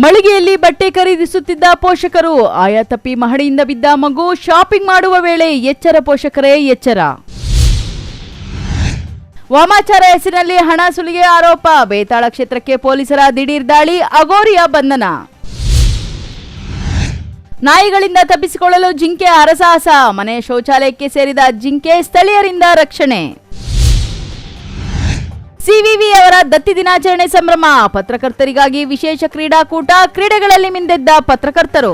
ಮಳಿಗೆಯಲ್ಲಿ ಬಟ್ಟೆ ಖರೀದಿಸುತ್ತಿದ್ದ ಪೋಷಕರು ಆಯಾ ತಪ್ಪಿ ಮಹಡಿಯಿಂದ ಬಿದ್ದ ಮಗು ಶಾಪಿಂಗ್ ಮಾಡುವ ವೇಳೆ ಎಚ್ಚರ ಪೋಷಕರೇ ಎಚ್ಚರ. ವಾಮಾಚಾರ ಹೆಸರಿನಲ್ಲಿ ಹಣ ಸುಲಿಗೆ ಆರೋಪ, ಬೇತಾಳ ಕ್ಷೇತ್ರಕ್ಕೆ ಪೊಲೀಸರ ದಿಢೀರ್ ದಾಳಿ, ಅಗೋರಿಯ ಬಂಧನ. ನಾಯಿಗಳಿಂದ ತಪ್ಪಿಸಿಕೊಳ್ಳಲು ಜಿಂಕೆ ಹರಸಾಹಸ, ಮನೆ ಶೌಚಾಲಯಕ್ಕೆ ಸೇರಿದ ಜಿಂಕೆ ಸ್ಥಳೀಯರಿಂದ ರಕ್ಷಣೆ. ಸಿವಿವಿ ಅವರ ದತ್ತಿ ದಿನಾಚರಣೆ ಸಂಭ್ರಮ, ಪತ್ರಕರ್ತರಿಗಾಗಿ ವಿಶೇಷ ಕ್ರೀಡಾಕೂಟ, ಕ್ರೀಡೆಗಳಲ್ಲಿ ಮಿಂದೆದ್ದ ಪತ್ರಕರ್ತರು.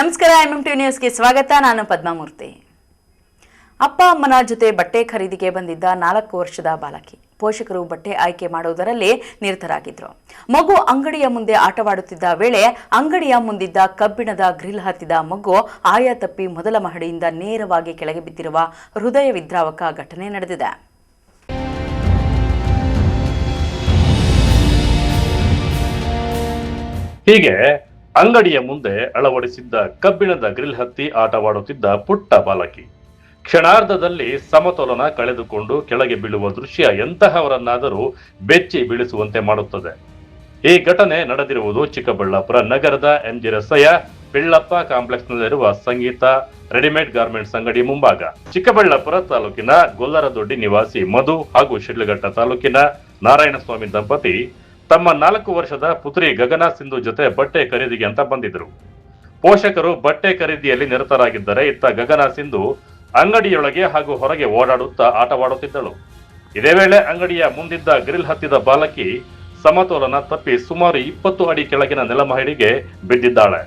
ನಮಸ್ಕಾರ, ಎಂಎಂಟಿವಿ ನ್ಯೂಸ್ಗೆ ಸ್ವಾಗತ. ನಾನು ಪದ್ಮಾಮೂರ್ತಿ. ಅಪ್ಪ ಅಮ್ಮನ ಜೊತೆ ಬಟ್ಟೆ ಖರೀದಿಗೆ ಬಂದಿದ್ದ 4 ವರ್ಷದ ಬಾಲಕಿ ಪೋಷಕರು ಬಟ್ಟೆ ಆಯ್ಕೆ ಮಾಡುವುದರಲ್ಲಿ ನಿರತರಾಗಿದ್ರು. ಮಗು ಅಂಗಡಿಯ ಮುಂದೆ ಆಟವಾಡುತ್ತಿದ್ದ ವೇಳೆ ಅಂಗಡಿಯ ಮುಂದಿದ್ದ ಕಬ್ಬಿಣದ ಗ್ರಿಲ್ ಹತ್ತಿದ ಮಗು ಆಯಾ ತಪ್ಪಿ ಮೊದಲ ಮಹಡಿಯಿಂದ ನೇರವಾಗಿ ಕೆಳಗೆ ಬಿದ್ದಿರುವ ಹೃದಯ ವಿದ್ರಾವಕ ಘಟನೆ ನಡೆದಿದೆ. ಹೀಗೆ ಅಂಗಡಿಯ ಮುಂದೆ ಅಳವಡಿಸಿದ್ದ ಕಬ್ಬಿಣದ ಗ್ರಿಲ್ ಹತ್ತಿ ಆಟವಾಡುತ್ತಿದ್ದ ಪುಟ್ಟ ಬಾಲಕಿ ಕ್ಷಣಾರ್ಧದಲ್ಲಿ ಸಮತೋಲನ ಕಳೆದುಕೊಂಡು ಕೆಳಗೆ ಬೀಳುವ ದೃಶ್ಯ ಎಂತಹವರನ್ನಾದರೂ ಬೆಚ್ಚಿ ಬೀಳಿಸುವಂತೆ ಮಾಡುತ್ತದೆ. ಈ ಘಟನೆ ನಡೆದಿರುವುದು ಚಿಕ್ಕಬಳ್ಳಾಪುರ ನಗರದ ಎಂಜಿ ರಸ್ತೆಯ ಪಿಳ್ಳಪ್ಪ ಕಾಂಪ್ಲೆಕ್ಸ್ನಲ್ಲಿರುವ ಸಂಗೀತ ರೆಡಿಮೇಡ್ ಗಾರ್ಮೆಂಟ್ಸ್ ಅಂಗಡಿ ಮುಂಭಾಗ. ಚಿಕ್ಕಬಳ್ಳಾಪುರ ತಾಲೂಕಿನ ಗೊಲ್ಲರದೊಡ್ಡಿ ನಿವಾಸಿ ಮಧು ಹಾಗೂ ಶಿಡ್ಲಘಟ್ಟ ತಾಲೂಕಿನ ನಾರಾಯಣಸ್ವಾಮಿ ದಂಪತಿ ತಮ್ಮ 4 ವರ್ಷದ ಪುತ್ರಿ ಗಗನ ಸಿಂಧು ಜೊತೆ ಬಟ್ಟೆ ಖರೀದಿಗೆ ಅಂತ ಬಂದಿದ್ರು. ಪೋಷಕರು ಬಟ್ಟೆ ಖರೀದಿಯಲ್ಲಿ ನಿರತರಾಗಿದ್ದರೆ ಇತ್ತ ಗಗನ ಸಿಂಧು ಅಂಗಡಿಯೊಳಗೆ ಹಾಗೂ ಹೊರಗೆ ಓಡಾಡುತ್ತಾ ಆಟವಾಡುತ್ತಿದ್ದಳು. ಇದೇ ವೇಳೆ ಅಂಗಡಿಯ ಮುಂದಿದ್ದ ಗ್ರಿಲ್ ಹತ್ತಿದ ಬಾಲಕಿ ಸಮತೋಲನ ತಪ್ಪಿ ಸುಮಾರು 20 ಅಡಿ ಕೆಳಗಿನ ನೆಲಮಹಡಿಗೆ ಬಿದ್ದಿದ್ದಾಳೆ.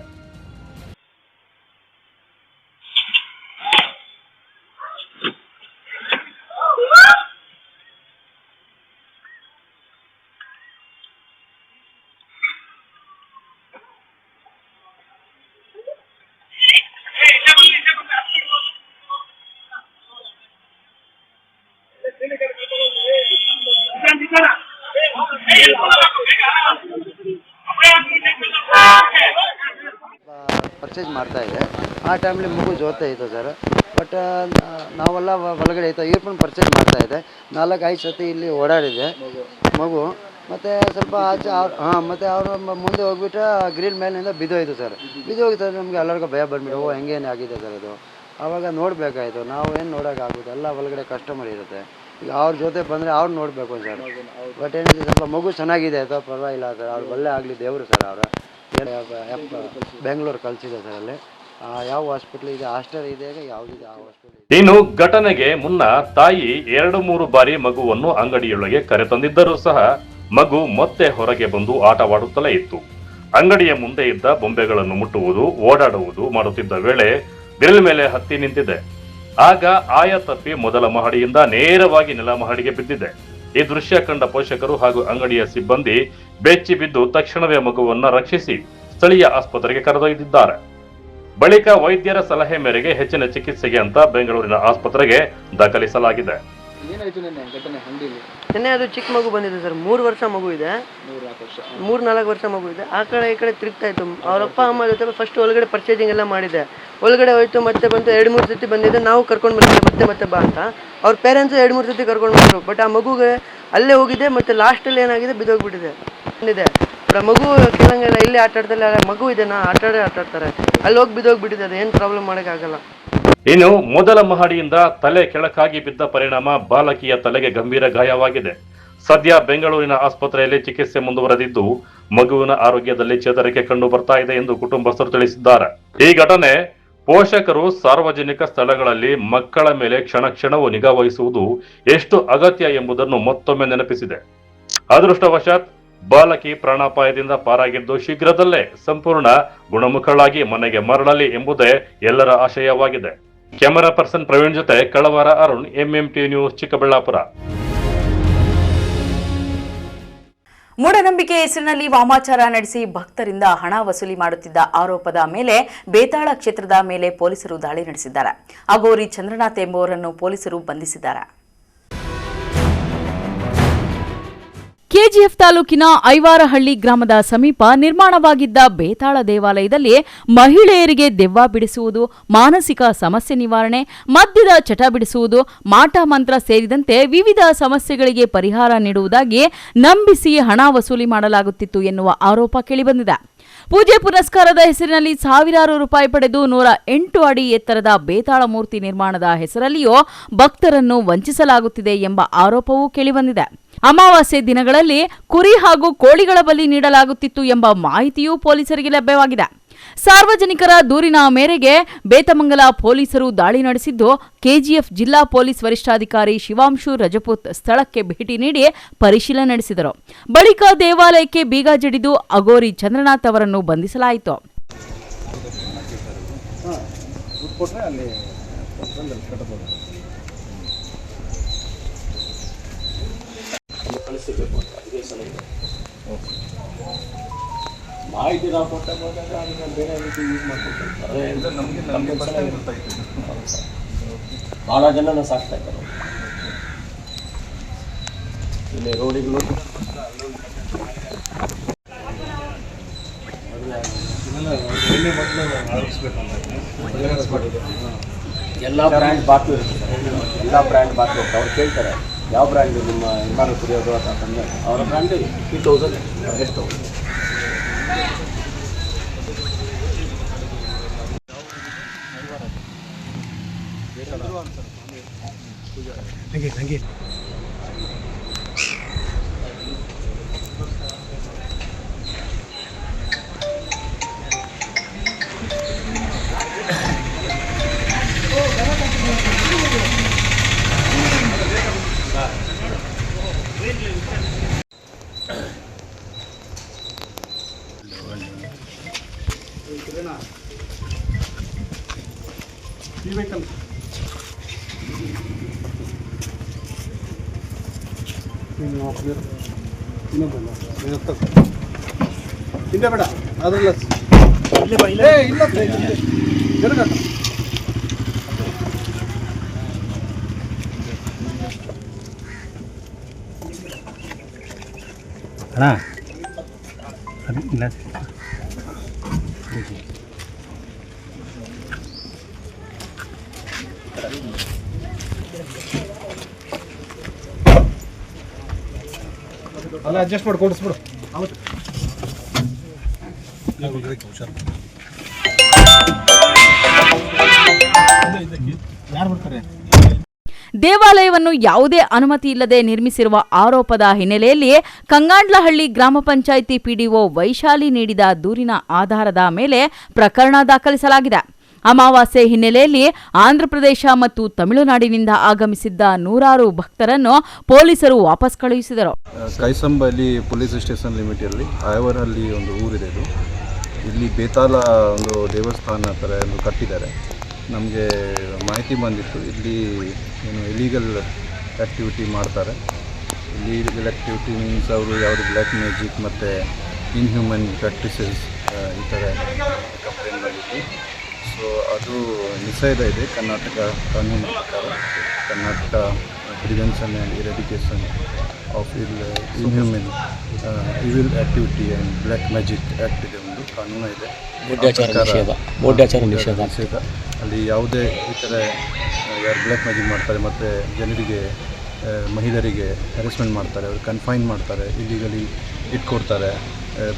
ಪರ್ಚೇಸ್ ಮಾಡ್ತಾ ಇದೆ. ಆ ಟೈಮಲ್ಲಿ ಮಗು ಜೋತೆ ಇತ್ತು ಸರ್. ಬಟ್ ನಾವೆಲ್ಲ ಒಳಗಡೆ ಇತ್ತು. ಇಯರ್ಫೋನ್ ಪರ್ಚೇಸ್ ಮಾಡ್ತಾ ಇದೆ. 4-5 ಸತಿ ಇಲ್ಲಿ ಓಡಾಡಿದೆ ಮಗು. ಮತ್ತು ಸ್ವಲ್ಪ ಆಚೆ ಮತ್ತು ಅವರು ಮುಂದೆ ಹೋಗ್ಬಿಟ್ಟು ಗ್ರಿಲ್ ಮೇಲಿನಿಂದ ಬಿದ್ದೋಯ್ತು ಸರ್. ಬಿದ್ದೋಗಿತ್ತು. ನಮಗೆ ಎಲ್ಲರಿಗೂ ಭಯ ಬಂದ್ಬಿಟ್ಟು ಹೆಂಗೇನು ಆಗಿದೆ ಸರ್ ಅದು. ಆವಾಗ ನೋಡಬೇಕಾಯ್ತು. ನಾವು ಏನು ನೋಡೋಕ್ಕಾಗೋದು, ಎಲ್ಲ ಒಳಗಡೆ ಕಸ್ಟಮರ್ ಇರುತ್ತೆ. ಈಗ ಅವ್ರ ಜೊತೆ ಬಂದರೆ ಅವ್ರು ನೋಡಬೇಕು ಸರ್. ಬಟ್ ಏನಿದೆ, ಸ್ವಲ್ಪ ಮಗು ಚೆನ್ನಾಗಿದೆ ಅಥವಾ ಪರವಾಗಿಲ್ಲ ಸರ್. ಅವ್ರು ಒಳ್ಳೆ ಆಗಲಿ ದೇವರು ಸರ್. ಅವರು ಬೆಂಗಳೂರು ಕಳಿಸಿದೆ ಸರ್. ಅಲ್ಲಿ ಯಾವ ಹಾಸ್ಪಿಟ್ಲ್ ಇದೆ, ಹಾಸ್ಟೆಲ್ ಇದೆ, ಯಾವುದಿದೆ ಆ ಹಾಸ್ಪಿಟಲ್. ಇನ್ನು ಘಟನೆಗೆ ಮುನ್ನ ತಾಯಿ 2-3 ಬಾರಿ ಮಗುವನ್ನು ಅಂಗಡಿಯೊಳಗೆ ಕರೆತಂದಿದ್ದರೂ ಸಹ ಮಗು ಮತ್ತೆ ಹೊರಗೆ ಬಂದು ಆಟವಾಡುತ್ತಲೇ ಇತ್ತು. ಅಂಗಡಿಯ ಮುಂದೆ ಇದ್ದ ಬೊಂಬೆಗಳನ್ನು ಮುಟ್ಟುವುದು, ಓಡಾಡುವುದು ಮಾಡುತ್ತಿದ್ದ ವೇಳೆ ಗ್ರಿಲ್ ಮೇಲೆ ಹತ್ತಿ ನಿಂತಿದೆ. ಆಗ ಆಯ ತಪ್ಪಿ ಮೊದಲ ಮಹಡಿಯಿಂದ ನೇರವಾಗಿ ನೆಲ ಮಹಡಿಗೆ ಬಿದ್ದಿದೆ. ಈ ದೃಶ್ಯ ಕಂಡ ಪೋಷಕರು ಹಾಗೂ ಅಂಗಡಿಯ ಸಿಬ್ಬಂದಿ ಬೆಚ್ಚಿ ಬಿದ್ದು ತಕ್ಷಣವೇ ಮಗುವನ್ನು ರಕ್ಷಿಸಿ ಸ್ಥಳೀಯ ಆಸ್ಪತ್ರೆಗೆ ಕರೆದೊಯ್ದಿದ್ದಾರೆ. ಬಳಿಕ ವೈದ್ಯರ ಸಲಹೆ ಮೇರೆಗೆ ಹೆಚ್ಚಿನ ಚಿಕಿತ್ಸೆಗೆ ಅಂತ ಬೆಂಗಳೂರಿನ ಆಸ್ಪತ್ರೆಗೆ ದಾಖಲಿಸಲಾಗಿದೆ. ನಿನ್ನೆ ಅದು ಚಿಕ್ಕ ಮಗು ಬಂದಿದೆ ಸರ್. 3 ವರ್ಷ ಮಗು ಇದೆ, 3-4 ವರ್ಷ ಮಗು ಇದೆ. ಆ ಕಡೆ ಈ ಕಡೆ ತಿರುಗ್ತಾ ಇತ್ತು. ಅವ್ರ ಅಪ್ಪ ಅಮ್ಮ ಜೊತೆ ಫಸ್ಟ್ ಒಳಗಡೆ ಪರ್ಚೇಸಿಂಗ್ ಎಲ್ಲ ಮಾಡಿದೆ. ಒಳಗಡೆ ಹೋಯ್ತು, ಮತ್ತೆ ಬಂತು. 2-3 ಸತಿ ಬಂದಿದೆ. ನಾವು ಕರ್ಕೊಂಡು ಬಂದಿದ್ದೆ ಮತ್ತೆ ಬಾ ಅಂತ. ಅವ್ರ ಪೇರೆಂಟ್ಸು 2-3 ಸತಿ ಕರ್ಕೊಂಡು ಬಂದರು. ಬಟ್ ಆ ಮಗುಗೆ ಅಲ್ಲೇ ಹೋಗಿದೆ. ಮತ್ತು ಲಾಸ್ಟಲ್ಲಿ ಏನಾಗಿದೆ, ಬಿದ್ದೋಗ್ಬಿಟ್ಟಿದೆ. ಬಂದಿದೆ ಮಗು ಕೇಳಂಗಿಲ್ಲ. ಇಲ್ಲಿ ಆಟಾಡ್ದಲ್ಲ, ಮಗು ಇದೆನಾ ಆಟಾಡ್ತಾರೆ. ಅಲ್ಲಿ ಹೋಗಿ ಬಿದ್ದೋಗ್ಬಿಟ್ಟಿದೆ. ಅದು ಏನು ಪ್ರಾಬ್ಲಮ್ ಮಾಡೋಕ್ಕಾಗಲ್ಲ. ಇನ್ನು ಮೊದಲ ಮಹಡಿಯಿಂದ ತಲೆ ಕೆಳಕಾಗಿ ಬಿದ್ದ ಪರಿಣಾಮ ಬಾಲಕಿಯ ತಲೆಗೆ ಗಂಭೀರ ಗಾಯವಾಗಿದೆ. ಸದ್ಯ ಬೆಂಗಳೂರಿನ ಆಸ್ಪತ್ರೆಯಲ್ಲಿ ಚಿಕಿತ್ಸೆ ಮುಂದುವರೆದಿದ್ದು ಮಗುವಿನ ಆರೋಗ್ಯದಲ್ಲಿ ಚೇತರಿಕೆ ಕಂಡು ಬರ್ತಾ ಇದೆ ಎಂದು ಕುಟುಂಬಸ್ಥರು ತಿಳಿಸಿದ್ದಾರೆ. ಈ ಘಟನೆ ಪೋಷಕರು ಸಾರ್ವಜನಿಕ ಸ್ಥಳಗಳಲ್ಲಿ ಮಕ್ಕಳ ಮೇಲೆ ಕ್ಷಣ ಕ್ಷಣವೂ ನಿಗಾ ವಹಿಸುವುದು ಎಷ್ಟು ಅಗತ್ಯ ಎಂಬುದನ್ನು ಮತ್ತೊಮ್ಮೆ ನೆನಪಿಸಿದೆ. ಅದೃಷ್ಟವಶಾತ್ ಬಾಲಕಿ ಪ್ರಾಣಾಪಾಯದಿಂದ ಪಾರಾಗಿದ್ದು ಶೀಘ್ರದಲ್ಲೇ ಸಂಪೂರ್ಣ ಗುಣಮುಖಳಾಗಿ ಮನೆಗೆ ಮರಳಲಿ ಎಂಬುದೇ ಎಲ್ಲರ ಆಶಯವಾಗಿದೆ. ಕ್ಯಾಮೆರಾ ಪರ್ಸನ್ ಪ್ರವೀಣ್ ಜೊತೆ ಕಳವಾರ ಅರುಣ್, ಎಂಎಂಟಿವಿ ನ್ಯೂಸ್, ಚಿಕ್ಕಬಳ್ಳಾಪುರ. ಮೂಢನಂಬಿಕೆ ಹೆಸರಿನಲ್ಲಿ ವಾಮಾಚಾರ ನಡೆಸಿ ಭಕ್ತರಿಂದ ಹಣ ವಸೂಲಿ ಮಾಡುತ್ತಿದ್ದ ಆರೋಪದ ಮೇಲೆ ಬೇತಾಳ ಕ್ಷೇತ್ರದ ಮೇಲೆ ಪೊಲೀಸರು ದಾಳಿ ನಡೆಸಿದ್ದಾರೆ. ಅಗೋರಿ ಚಂದ್ರನಾಥ್ ಎಂಬುವರನ್ನು ಪೊಲೀಸರು ಬಂಧಿಸಿದ್ದಾರೆ. ಕೆಜಿಎಫ್ ತಾಲೂಕಿನ ಐವಾರಹಳ್ಳಿ ಗ್ರಾಮದ ಸಮೀಪ ನಿರ್ಮಾಣವಾಗಿದ್ದ ಬೇತಾಳ ದೇವಾಲಯದಲ್ಲಿ ಮಹಿಳೆಯರಿಗೆ ದೆವ್ವ ಬಿಡಿಸುವುದು, ಮಾನಸಿಕ ಸಮಸ್ಯೆ ನಿವಾರಣೆ, ಮದ್ಯದ ಚಟ ಬಿಡಿಸುವುದು, ಮಾಟ ಮಂತ್ರ ಸೇರಿದಂತೆ ವಿವಿಧ ಸಮಸ್ಯೆಗಳಿಗೆ ಪರಿಹಾರ ನೀಡುವುದಾಗಿ ನಂಬಿಸಿ ಹಣ ವಸೂಲಿ ಮಾಡಲಾಗುತ್ತಿತ್ತು ಎನ್ನುವ ಆರೋಪ ಕೇಳಿಬಂದಿದೆ. ಪೂಜೆ ಪುನಸ್ಕಾರದ ಹೆಸರಿನಲ್ಲಿ ಸಾವಿರಾರು ರೂಪಾಯಿ ಪಡೆದು 108 ಅಡಿ ಎತ್ತರದ ಬೇತಾಳ ಮೂರ್ತಿ ನಿರ್ಮಾಣದ ಹೆಸರಲ್ಲಿಯೂ ಭಕ್ತರನ್ನು ವಂಚಿಸಲಾಗುತ್ತಿದೆ ಎಂಬ ಆರೋಪವೂ ಕೇಳಿಬಂದಿದೆ. ಅಮಾವಾಸ್ಯೆ ದಿನಗಳಲ್ಲಿ ಕುರಿ ಹಾಗೂ ಕೋಳಿಗಳ ಬಲಿ ನೀಡಲಾಗುತ್ತಿತ್ತು ಎಂಬ ಮಾಹಿತಿಯೂ ಪೊಲೀಸರಿಗೆ ಲಭ್ಯವಾಗಿದೆ. ಸಾರ್ವಜನಿಕರ ದೂರಿನ ಮೇರೆಗೆ ಬೇತಮಂಗಲ ಪೊಲೀಸರು ದಾಳಿ ನಡೆಸಿದ್ದು, ಕೆಜಿಎಫ್ ಜಿಲ್ಲಾ ಪೊಲೀಸ್ ವರಿಷ್ಠಾಧಿಕಾರಿ ಶಿವಾಂಶು ರಜಪೂತ್ ಸ್ಥಳಕ್ಕೆ ಭೇಟಿ ನೀಡಿ ಪರಿಶೀಲನೆ ನಡೆಸಿದರು. ಬಳಿಕ ದೇವಾಲಯಕ್ಕೆ ಬೀಗ ಜಡಿದು ಅಗೋರಿ ಚಂದ್ರನಾಥ್ ಅವರನ್ನು ಬಂಧಿಸಲಾಯಿತು. ಮಾಹಿತಿ ನಾವು ಕೊಟ್ಟ ಬೇರೆ ರೀತಿ ಯೂಸ್ ಮಾಡ್ಕೊಳ್ತಾರೆ. ನಮಗೆ ಭಾಳ ಜನ ಸಾಕ್ತಾ ಇದ್ದಾರೆ ಇಲ್ಲಿ ರೋಡಿಗಳು. ಎಲ್ಲ ಬ್ರ್ಯಾಂಡ್ ಬಾಟ್ಲು ಇರುತ್ತೆ, ಎಲ್ಲ ಬ್ರ್ಯಾಂಡ್ ಬಾಟ್ಲು ಇರುತ್ತೆ. ಅವ್ರು ಕೇಳ್ತಾರೆ ಯಾವ ಬ್ರ್ಯಾಂಡ್ ನಿಮ್ಮ ಏನಾದ್ರು ಕುಡಿಯೋದು ಅಂತ ತಂದರೆ ಅವರ ಬ್ರ್ಯಾಂಡ್ 3000 8,000. ಬೇಡ ಅದಲ್ಲ ಅಲ್ಲ ಅಡ್ಜಸ್ಟ್ ಮಾಡಿ ಕೊಡಿಸ್ಬಿಡು. ದೇವಾಲಯವನ್ನು ಯಾವುದೇ ಅನುಮತಿ ಇಲ್ಲದೆ ನಿರ್ಮಿಸಿರುವ ಆರೋಪದ ಹಿನ್ನೆಲೆಯಲ್ಲಿ ಕಂಗಾಂಡ್ಲಹಳ್ಳಿ ಗ್ರಾಮ ಪಂಚಾಯಿತಿ ಪಿಡಿಒ ವೈಶಾಲಿ ನೀಡಿದ ದೂರಿನ ಆಧಾರದ ಮೇಲೆ ಪ್ರಕರಣ ದಾಖಲಿಸಲಾಗಿದೆ. ಅಮಾವಾಸ್ಯೆ ಹಿನ್ನೆಲೆಯಲ್ಲಿ ಆಂಧ್ರಪ್ರದೇಶ ಮತ್ತು ತಮಿಳುನಾಡಿನಿಂದ ಆಗಮಿಸಿದ್ದ ನೂರಾರು ಭಕ್ತರನ್ನು ಪೊಲೀಸರು ವಾಪಸ್ ಕಳುಹಿಸಿದರು. ಕೈಸಂಬಲ್ಲಿ ಪೊಲೀಸ್ ಸ್ಟೇಷನ್ ಲಿಮಿಟಲ್ಲಿ ಐವರಹಳ್ಳಿ ಒಂದು ಊರಿದೆ. ಇದು ಇಲ್ಲಿ ಬೇತಾಳ ಒಂದು ದೇವಸ್ಥಾನ ಥರ ಒಂದು ಕಟ್ಟಿದ್ದಾರೆ. ನಮಗೆ ಮಾಹಿತಿ ಬಂದಿತ್ತು ಇಲ್ಲಿ ಏನು ಇಲೀಗಲ್ ಆ್ಯಕ್ಟಿವಿಟಿ ಮಾಡ್ತಾರೆ. ಇಲೀಗಲ್ ಆ್ಯಕ್ಟಿವಿಟಿ ಮೀನ್ಸ್ ಅವರು ಯಾವುದು ಬ್ಲ್ಯಾಕ್ ಮ್ಯಾಜಿಕ್ ಮತ್ತು ಇನ್ಹ್ಯೂಮನ್ ಪ್ರಾಕ್ಟೀಸಸ್ ಈ ಥರ ಕಂಪ್ಲೇಂಟ್ ಬಂದಿತ್ತು. ಸೊ ಅದು ನಿಷೇಧ ಇದೆ ಕರ್ನಾಟಕ ಕಾನೂನು ಪ್ರಕಾರ. Karnataka prevention and eradication of inhuman evil activity and black magic act ಇದೆ, ಒಂದು ಕಾನೂನು ಇದೆ. ಮೌಢ್ಯಾಚಾರ ನಿಷೇಧ. ಅಲ್ಲಿ ಯಾವುದೇ ಈ ಥರ ಯಾರು ಬ್ಲ್ಯಾಕ್ ಮ್ಯಾಜಿಕ್ ಮಾಡ್ತಾರೆ ಮತ್ತು ಜನರಿಗೆ ಮಹಿಳೆಯರಿಗೆ ಹ್ಯಾರೆಸ್ಮೆಂಟ್ ಮಾಡ್ತಾರೆ, ಅವ್ರು ಕನ್ಫೈನ್ ಮಾಡ್ತಾರೆ, ಇಲ್ಲಿಗಲಿ ಇಟ್ಕೊಡ್ತಾರೆ,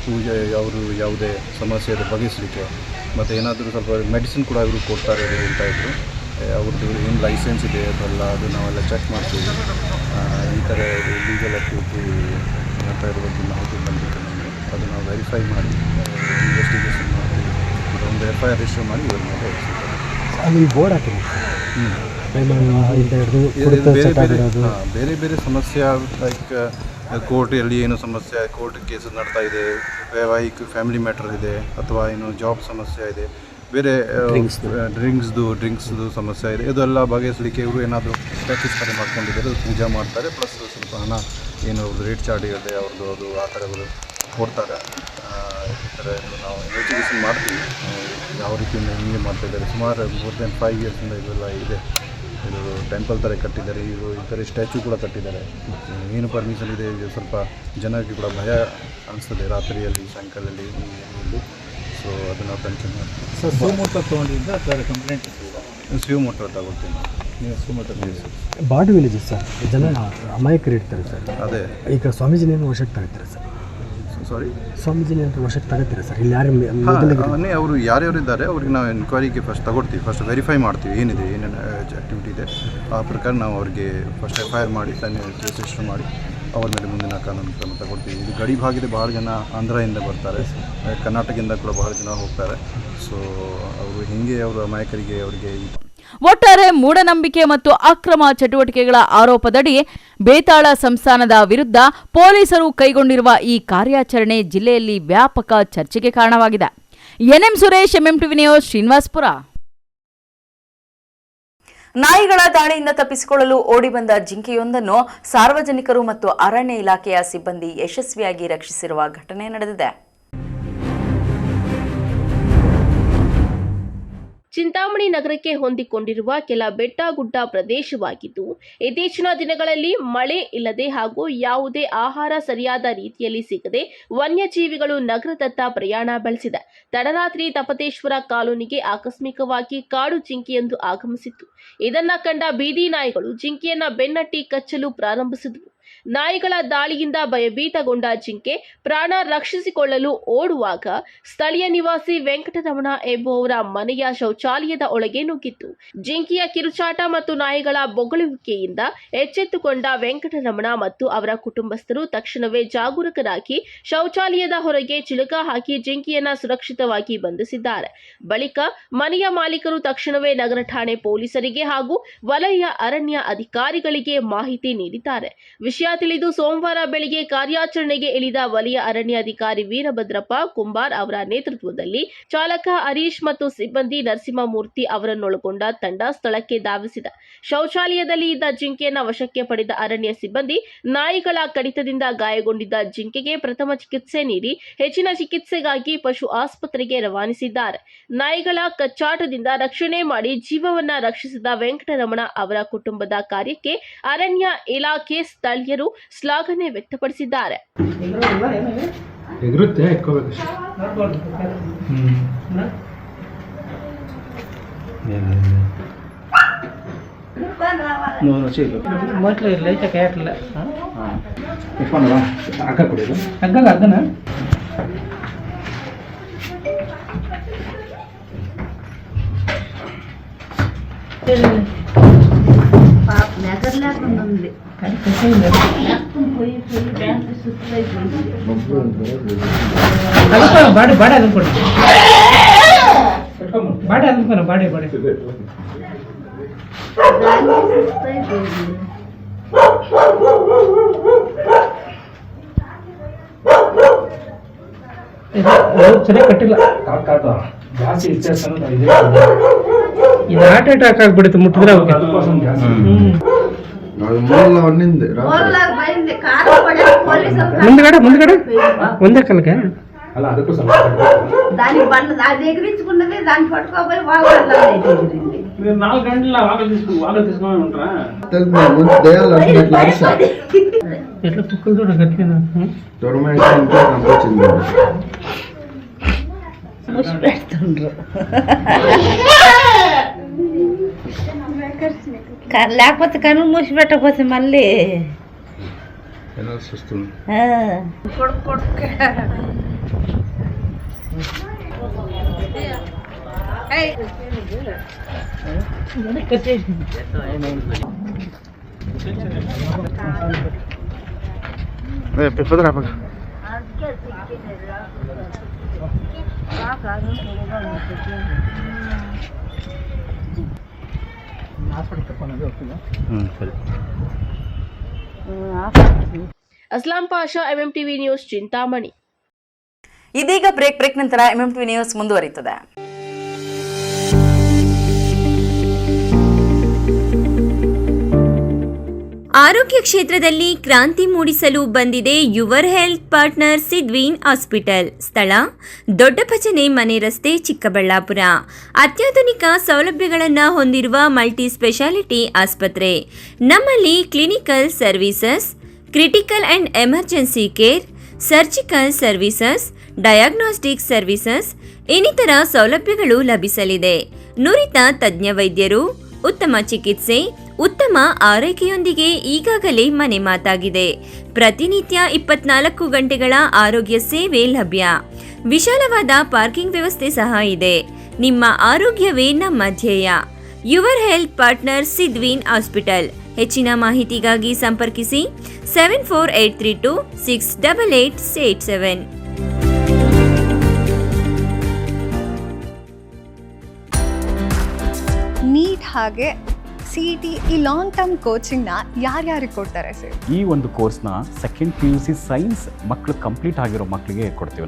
ಪೂಜೆ ಅವರು ಯಾವುದೇ ಸಮಸ್ಯೆ ಇದೆ ಬಗೆಹರಿಸಲಿಕ್ಕೆ, ಮತ್ತು ಏನಾದರೂ ಸ್ವಲ್ಪ ಮೆಡಿಸಿನ್ ಕೂಡ ಅವರು ಕೊಡ್ತಾರೆ ಹೇಳ್ತಾ ಇದ್ರು. ಅವ್ರದ್ದು ಏನು ಲೈಸೆನ್ಸ್ ಇದೆ ಅದೆಲ್ಲ ಅದು ನಾವೆಲ್ಲ ಚೆಕ್ ಮಾಡ್ತೀವಿ. ಈ ಥರ ಲೀಗಲ್ ಆ್ಯಕ್ಟಿವಿಟಿ ಮಾಡ್ತಾ ಇರೋ ಬಗ್ಗೆ ಮಾಹಿತಿ ಬಂದಿತ್ತು ನಮಗೆ. ಅದು ನಾವು ವೆರಿಫೈ ಮಾಡಿ ಇನ್ವೆಸ್ಟಿಗೇಷನ್ ಮಾಡ್ತೀವಿ. ಒಂದು FIR ರಿಜಿಸ್ಟರ್ ಮಾಡಿ ಇವ್ರ ಮೇಲೆ ಅಲ್ಲಿ ಬೋರ್ಡ್ ಹಾಕಿದೆ. ಬೇರೆ ಬೇರೆ ಸಮಸ್ಯೆ ಲೈಕ್ ಕೋರ್ಟಲ್ಲಿ ಏನು ಸಮಸ್ಯೆ, ಕೋರ್ಟ್ ಕೇಸ್ ನಡ್ತಾ ಇದೆ, ವೈವಾಹಿಕ ಫ್ಯಾಮಿಲಿ ಮ್ಯಾಟರ್ ಇದೆ, ಅಥವಾ ಏನು ಜಾಬ್ ಸಮಸ್ಯೆ ಇದೆ, ಬೇರೆ ಡ್ರಿಂಕ್ಸ್ದು ಸಮಸ್ಯೆ ಇದೆ, ಇದೆಲ್ಲ ಬಗೆಹರಿಸಲಿಕ್ಕೆ ಇವರು ಏನಾದರೂ ಪ್ಯಾಕೇಜ್ ಥರ ಮಾಡ್ಕೊಂಡಿದ್ದಾರೆ. ಅದು ಪೂಜೆ ಮಾಡ್ತಾರೆ, ಪ್ಲಸ್ ಸ್ವಲ್ಪ ಹಣ ಏನು ಅವ್ರದ್ದು ರೇಟ್ ಚಾರ್ಜ್ ಇದೆ ಅವ್ರದ್ದು ಅದು ಆ ಥರಗಳು ಕೊಡ್ತಾರೆ. ಈ ಥರ ನಾವು ಇನ್ವೆಸ್ಟಿಗೇಷನ್ ಮಾಡ್ತೀವಿ ಯಾವ ರೀತಿಯಿಂದ ಹಿಂಗೆ ಮಾಡ್ತಾಯಿದ್ದಾರೆ. ಸುಮಾರು ಮೋರ್ ದೆನ್ 5 ಇಯರ್ಸಿಂದ ಇದೆಲ್ಲ ಇದೆ. ಇದು ಟೆಂಪಲ್ ಥರ ಕಟ್ಟಿದ್ದಾರೆ. ಇದು ಈ ಥರ ಸ್ಟ್ಯಾಚು ಕೂಡ ಕಟ್ಟಿದ್ದಾರೆ. ಏನು ಪರ್ಮಿಷನ್ ಇದೆ, ಇದು ಸ್ವಲ್ಪ ಜನರಿಗೆ ಕೂಡ ಭಯ ಅನಿಸ್ತದೆ ರಾತ್ರಿಯಲ್ಲಿ ಸಾಯಂಕಾಲದಲ್ಲಿ ಈ ಏರಿಯಲ್ಲಿ. ಸೊ ಅದನ್ನು ಪಂಚನ್ ಮಾಡ್ತೀವಿ. ಸರ್ ಶಿವಮೊಗ್ಗ ತೊಗೊಂಡಿದ್ದ ಸರ್ ಕಂಪ್ಲೇಂಟ್ ಶಿವಮೊಗ್ಗ ತಗೊಳ್ತೀನಿ ನೀವು ಶಿವಮೊಗ್ಗ ಬಾಡಿ ವಿಲೇಜಸ್ ಸರ್, ಜನ ಅಮಾಯಕರು ಇರ್ತಾರೆ ಸರ್. ಅದೇ ಈಗ ಸ್ವಾಮೀಜಿನೇನು ವಶಕ್ಕೆ ತಗೋತೀರಾ ಸರ್? ಸಾರಿ, ಸ್ವಾಮೀಜಿನೇನು ವಶಕ್ಕೆ ತಗೋತೀರಾ ಸರ್? ಇಲ್ಲಿ ಯಾರು ಅವರು ಯಾರ್ಯಾರು ಇದ್ದಾರೆ ಅವ್ರಿಗೆ ನಾವು ಎನ್ಕ್ವೈರಿಗೆ ಫಸ್ಟ್ ತಗೊಳ್ತೀವಿ. ಫಸ್ಟ್ ವೆರಿಫೈ ಮಾಡ್ತೀವಿ ಏನಿದೆ, ಏನೇನು ಆ್ಯಕ್ಟಿವಿಟಿ ಇದೆ. ಆ ಪ್ರಕಾರ ನಾವು ಅವ್ರಿಗೆ ಫಸ್ಟ್ FIR ಮಾಡಿ ಕೇಸ್ ರಿಜಿಸ್ಟರ್ ಮಾಡಿ ಅವ್ರ ಮೇಲೆ ಮುಂದಿನ ಕಾನೂನು ಕ್ರಮ ತಗೊಳ್ತೀವಿ. ಇದು ಗಡಿ ಭಾಗದ ಭಾಳ ಜನ ಆಂಧ್ರದಿಂದ ಬರ್ತಾರೆ, ಕರ್ನಾಟಕದಿಂದ ಕೂಡ ಬಹಳ ಜನ ಹೋಗ್ತಾರೆ. ಸೊ ಅವರು ಹಿಂಗೆ ಅವರು ಅಮಾಯಕರಿಗೆ ಅವರಿಗೆ ಒಟ್ಟಾರೆ ಮೂಢನಂಬಿಕೆ ಮತ್ತು ಅಕ್ರಮ ಚಟುವಟಿಕೆಗಳ ಆರೋಪದಡಿ ಬೇತಾಳ ಸಂಸ್ಥಾನದ ವಿರುದ್ಧ ಪೊಲೀಸರು ಕೈಗೊಂಡಿರುವ ಈ ಕಾರ್ಯಾಚರಣೆ ಜಿಲ್ಲೆಯಲ್ಲಿ ವ್ಯಾಪಕ ಚರ್ಚೆಗೆ ಕಾರಣವಾಗಿದೆ. N M Suresh, MMTV news, Srinivaspur. ನಾಯಿಗಳ ದಾಳಿಯಿಂದ ತಪ್ಪಿಸಿಕೊಳ್ಳಲು ಓಡಿಬಂದ ಜಿಂಕೆಯೊಂದನ್ನು ಸಾರ್ವಜನಿಕರು ಮತ್ತು ಅರಣ್ಯ ಇಲಾಖೆಯ ಸಿಬ್ಬಂದಿ ಯಶಸ್ವಿಯಾಗಿ ರಕ್ಷಿಸಿರುವ ಘಟನೆ ನಡೆದಿದೆ. ಚಿಂತಾಮಣಿ ನಗರಕ್ಕೆ ಹೊಂದಿಕೊಂಡಿರುವ ಕೆಲ ಬೆಟ್ಟ ಗುಡ್ಡ ಪ್ರದೇಶವಾಗಿದ್ದು, ಇತ್ತೀಚಿನ ದಿನಗಳಲ್ಲಿ ಮಳೆ ಇಲ್ಲದೆ ಹಾಗೂ ಯಾವುದೇ ಆಹಾರ ಸರಿಯಾದ ರೀತಿಯಲ್ಲಿ ಸಿಗದೆ ವನ್ಯಜೀವಿಗಳು ನಗರದತ್ತ ಪ್ರಯಾಣ ಬೆಳೆಸಿದೆ. ತಡರಾತ್ರಿ ತಪತೇಶ್ವರ ಕಾಲೋನಿಗೆ ಆಕಸ್ಮಿಕವಾಗಿ ಕಾಡು ಜಿಂಕೆಯೊಂದು ಆಗಮಿಸಿತ್ತು. ಇದನ್ನ ಕಂಡ ಬೀದಿ ನಾಯಿಗಳು ಜಿಂಕೆಯನ್ನ ಬೆನ್ನಟ್ಟಿ ಕಚ್ಚಲು ಪ್ರಾರಂಭಿಸಿದವು. ನಾಯಿಗಳ ದಾಳಿಯಿಂದ ಭಯಭೀತಗೊಂಡ ಜಿಂಕೆ ಪ್ರಾಣ ರಕ್ಷಿಸಿಕೊಳ್ಳಲು ಓಡುವಾಗ ಸ್ಥಳೀಯ ನಿವಾಸಿ ವೆಂಕಟರಮಣ ಎಂಬುವವರ ಮನೆಯ ಶೌಚಾಲಯದ ಒಳಗೆ ನುಗ್ಗಿತ್ತು. ಜಿಂಕೆಯ ಕಿರುಚಾಟ ಮತ್ತು ನಾಯಿಗಳ ಬೊಗಳುವಿಕೆಯಿಂದ ಎಚ್ಚೆತ್ತುಕೊಂಡ ವೆಂಕಟರಮಣ ಮತ್ತು ಅವರ ಕುಟುಂಬಸ್ಥರು ತಕ್ಷಣವೇ ಜಾಗರೂಕರಾಗಿ ಶೌಚಾಲಯದ ಹೊರಗೆ ಚಿಲಕ ಹಾಕಿ ಜಿಂಕೆಯನ್ನ ಸುರಕ್ಷಿತವಾಗಿ ಬಂಧಿಸಿದ್ದಾರೆ. ಬಳಿಕ ಮನೆಯ ಮಾಲೀಕರು ತಕ್ಷಣವೇ ನಗರ ಠಾಣೆ ಪೊಲೀಸರಿಗೆ ಹಾಗೂ ವಲಯ ಅರಣ್ಯ ಅಧಿಕಾರಿಗಳಿಗೆ ಮಾಹಿತಿ ನೀಡಿದ್ದಾರೆ. ವಿಷಯ ತಿಳಿದು ಸೋಮವಾರ ಬೆಳಿಗ್ಗೆ ಕಾರ್ಯಾಚರಣೆಗೆ ಇಳಿದ ವಲಯ ಅರಣ್ಯಾಧಿಕಾರಿ ವೀರಭದ್ರಪ್ಪ ಕುಂಬಾರ್ ಅವರ ನೇತೃತ್ವದಲ್ಲಿ ಚಾಲಕ ಹರೀಶ್ ಮತ್ತು ಸಿಬ್ಬಂದಿ ನರಸಿಂಹಮೂರ್ತಿ ಅವರನ್ನೊಳಗೊಂಡ ತಂಡ ಸ್ಥಳಕ್ಕೆ ಧಾವಿಸಿದ. ಶೌಚಾಲಯದಲ್ಲಿ ಇದ್ದ ಜಿಂಕೆಯನ್ನು ವಶಕ್ಕೆ ಪಡೆದ ಅರಣ್ಯ ಸಿಬ್ಬಂದಿ ನಾಯಿಗಳ ಕಡಿತದಿಂದ ಗಾಯಗೊಂಡಿದ್ದ ಜಿಂಕೆಗೆ ಪ್ರಥಮ ಚಿಕಿತ್ಸೆ ನೀಡಿ ಹೆಚ್ಚಿನ ಚಿಕಿತ್ಸೆಗಾಗಿ ಪಶು ಆಸ್ಪತ್ರೆಗೆ ರವಾನಿಸಿದ್ದಾರೆ. ನಾಯಿಗಳ ಕಚ್ಚಾಟದಿಂದ ರಕ್ಷಣೆ ಮಾಡಿ ಜೀವವನ್ನ ರಕ್ಷಿಸಿದ ವೆಂಕಟರಮಣ ಅವರ ಕುಟುಂಬದ ಕಾರ್ಯಕ್ಕೆ ಅರಣ್ಯ ಇಲಾಖೆ ಸ್ಥಳೀಯರು ಶ್ಲಾಘನೆ ವ್ಯಕ್ತಪಡಿಸಿದ್ದಾರೆ. ಚೆನ್ನಾಗಿ ಕಟ್ಟಿಲ್ಲ, ಜಾಸ್ತಿ ಇದು ಹಾರ್ಟ್ ಅಟ್ಯಾಕ್ ಆಗ್ಬಿಡುತ್ತೆ ಮುಟ್ಟಿದ್ರೆ. ಮುಂದ್ಗಡೆ ಮುಂದ್ಗಡೆ ಒಂದೇ ಕಾಲಕ್ಕೆ ಅಲ್ಲ, ಅದಕ್ಕೂ దాని బండ నా దగ్గర ఇచ్చుకున్నది దాన్ని పట్టుకోపోయి వాళ్ళు 4 గంటల వాళ్ళు తీసుకొని ఉంటారా ఎట్లా కుక్కలు చూడ గట్టిగా ముసి పెడుతుండ్రు. లేకపోతే కను మూసి పెట్టకపోతే మళ్ళీ ಅಸ್ಲಾಂ ಪಾಷಾ, MMTV ನ್ಯೂಸ್, ಚಿಂತಾಮಣಿ. ಇದೀಗ ಬ್ರೇಕ್ ನಂತರ MMTV ನ್ಯೂಸ್ ಮುಂದುವರಿಯುತ್ತದೆ. ಆರೋಗ್ಯ ಕ್ಷೇತ್ರದಲ್ಲಿ ಕ್ರಾಂತಿ ಮೂಡಿಸಲು ಬಂದಿದೆ your health partner Sidveen hospital. ಸ್ಥಳ ದೊಡ್ಡಪಚನೆ ಮನೆ ರಸ್ತೆ, ಚಿಕ್ಕಬಳ್ಳಾಪುರ. ಅತ್ಯಾಧುನಿಕ ಸೌಲಭ್ಯಗಳನ್ನು ಹೊಂದಿರುವ ಮಲ್ಟಿ ಸ್ಪೆಷಾಲಿಟಿ ಆಸ್ಪತ್ರೆ. ನಮ್ಮಲ್ಲಿ clinical services, critical and emergency care, surgical services, diagnostic services ಇನ್ನಿತರ ಸೌಲಭ್ಯಗಳು ಲಭಿಸಲಿದೆ. ನುರಿತ ತಜ್ಞ ವೈದ್ಯರು, ಉತ್ತಮ ಚಿಕಿತ್ಸೆ, ಉತ್ತಮ ಆರೈಕೆಯೊಂದಿಗೆ ಈಗಾಗಲೇ ಮನೆ ಮಾತಾಗಿದೆ. ಪ್ರತಿನಿತ್ಯ 24 ಗಂಟೆಗಳ ಆರೋಗ್ಯ ಸೇವೆ ಲಭ್ಯ. ವಿಶಾಲವಾದ ಪಾರ್ಕಿಂಗ್ ವ್ಯವಸ್ಥೆ ಸಹ ಇದೆ. ನಿಮ್ಮ ಆರೋಗ್ಯವೇ ನಮ್ಮ ಧ್ಯೇಯ. Your health partner Sidveen hospital. ಹೆಚ್ಚಿನ ಮಾಹಿತಿಗಾಗಿ ಸಂಪರ್ಕಿಸಿ 74832 68887. ನೀಟ್ ಹಾಗೆ CET ಈ ಲಾಂಗ್ ಟರ್ಮ್ ಕೋಚಿಂಗ್ನ ಯಾರ್ಯಾರಿಗೆ ಕೊಡ್ತಾರೆ ಸರ್? ಈ ಒಂದು ಕೋರ್ಸ್ನ ಸೆಕೆಂಡ್ PUC ಸೈನ್ಸ್ ಮಕ್ಕಳು ಕಂಪ್ಲೀಟ್ ಆಗಿರೋ ಮಕ್ಕಳಿಗೆ ಕೊಡ್ತೀವಿ.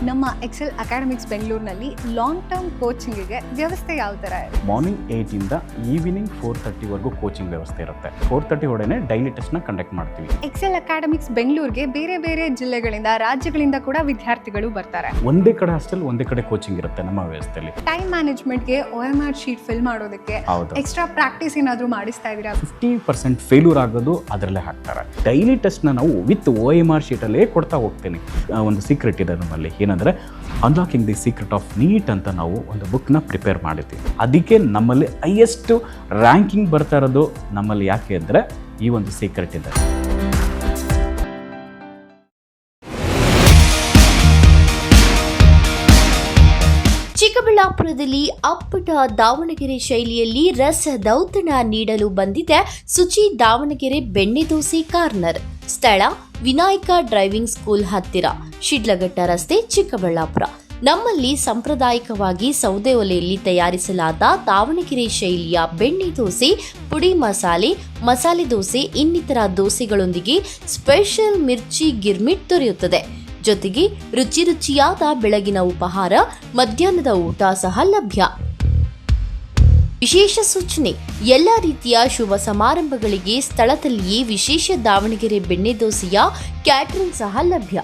ನಮ್ಮ ಎಕ್ಸೆಲ್ ಅಕಾಡೆಮಿಕ್ಸ್ ಬೆಂಗಳೂರಿನಲ್ಲಿ ಲಾಂಗ್ ಟರ್ಮ್ ಕೋಚಿಂಗಿಗೆ ವ್ಯವಸ್ಥೆ ಯಾವ ಥರ ಇದೆ? ಮಾರ್ನಿಂಗ್ 8 ಇಂದ ಈವ್ನಿಂಗ್ 4:30ವರೆಗೂ ಕೋಚಿಂಗ್ ವ್ಯವಸ್ಥೆ ಇರುತ್ತೆ. 4:30 ಒಳಗೆ ಡೈಲಿ ಟೆಸ್ಟ್ನ ಕಂಡಕ್ಟ್ ಮಾಡ್ತೀವಿ. ಎಕ್ಸೆಲ್ ಅಕಾಡೆಮಿಕ್ಸ್ ಬೆಂಗಳೂರಿಗೆ ಬೇರೆ ಬೇರೆ ಜಿಲ್ಲೆಗಳಿಂದ, ರಾಜ್ಯಗಳಿಂದ ಕೂಡ ವಿದ್ಯಾರ್ಥಿಗಳು ಬರ್ತಾರೆ. ಒಂದೇ ಕಡೆ ಹಾಸ್ಟೆಲ್, ಒಂದೇ ಕಡೆ ಕೋಚಿಂಗ್ ಇರುತ್ತೆ ನಮ್ಮ ವ್ಯವಸ್ಥೆಯಲ್ಲಿ. ಟೈಮ್ ಮ್ಯಾನೇಜ್ಮೆಂಟ್ಗೆ OMR ಶೀಟ್ ಫಿಲ್ ಮಾಡೋದಕ್ಕೆ ಎಕ್ಸ್ಟ್ರಾ ಪ್ರಾಕ್ಟೀಸ್ ಏನಾದರೂ ಮಾಡಿಸ್ತಾ ಇದ್ದೀರಾ? 50% ಫೇಲ್ಯೂರ್ ಆಗೋದು ಅದರಲ್ಲೇ ಹಾಕ್ತಾರೆ. ಡೈಲಿ ಟೆಸ್ಟ್ನ ನಾವು ವಿತ್ OMR ಶೀಟಲ್ಲೇ ಕೊಡ್ತಾ ಹೋಗ್ತೀನಿ. ಒಂದು ಸೀಕ್ರೆಟ್ ಇದೆ ನಮ್ಮಲ್ಲಿ, ಏನಂದರೆ unlocking the secret of NEET ಅಂತ ನಾವು ಒಂದು ಬುಕ್ನ ಪ್ರಿಪೇರ್ ಮಾಡಿದ್ದೀವಿ. ಅದಕ್ಕೆ ನಮ್ಮಲ್ಲಿ ಹೈಯೆಸ್ಟ್ ರ್ಯಾಂಕಿಂಗ್ ಬರ್ತಾ ಇರೋದು ನಮ್ಮಲ್ಲಿ. ಯಾಕೆ ಅಂದರೆ ಈ ಒಂದು ಸೀಕ್ರೆಟ್ ಇದೆ. ಚಿಕ್ಕಬಳ್ಳಾಪುರದಲ್ಲಿ ಅಪ್ಪಟ ದಾವಣಗೆರೆ ಶೈಲಿಯಲ್ಲಿ ರಸದೌತಣ ನೀಡಲು ಬಂದಿದೆ ಸುಚಿ ದಾವಣಗೆರೆ ಬೆಣ್ಣೆ ದೋಸೆ ಕಾರ್ನರ್. ಸ್ಥಳ ವಿನಾಯಕ ಡ್ರೈವಿಂಗ್ ಸ್ಕೂಲ್ ಹತ್ತಿರ, ಶಿಡ್ಲಘಟ್ಟ ರಸ್ತೆ, ಚಿಕ್ಕಬಳ್ಳಾಪುರ. ನಮ್ಮಲ್ಲಿ ಸಾಂಪ್ರದಾಯಿಕವಾಗಿ ಸೌದೆ ಒಲೆಯಲ್ಲಿ ತಯಾರಿಸಲಾದ ದಾವಣಗೆರೆ ಶೈಲಿಯ ಬೆಣ್ಣೆ ದೋಸೆ, ಪುಡಿ ಮಸಾಲೆ, ಮಸಾಲೆ ದೋಸೆ ಇನ್ನಿತರ ದೋಸೆಗಳೊಂದಿಗೆ ಸ್ಪೆಷಲ್ ಮಿರ್ಚಿ ಗಿರ್ಮಿಟ್ ದೊರೆಯುತ್ತದೆ. ಜೊತೆಗೆ ರುಚಿ ರುಚಿಯಾದ ಬೆಳಗಿನ ಉಪಹಾರ, ಮಧ್ಯಾಹ್ನದ ಊಟ ಸಹ ಲಭ್ಯ. ವಿಶೇಷ ಸೂಚನೆ: ಎಲ್ಲ ರೀತಿಯ ಶುಭ ಸಮಾರಂಭಗಳಿಗೆ ಸ್ಥಳದಲ್ಲಿಯೇ ವಿಶೇಷ ದಾವಣಗೆರೆ ಬೆಣ್ಣೆ ದೋಸೆಯ ಕ್ಯಾಟರಿಂಗ್ ಸಹ ಲಭ್ಯ.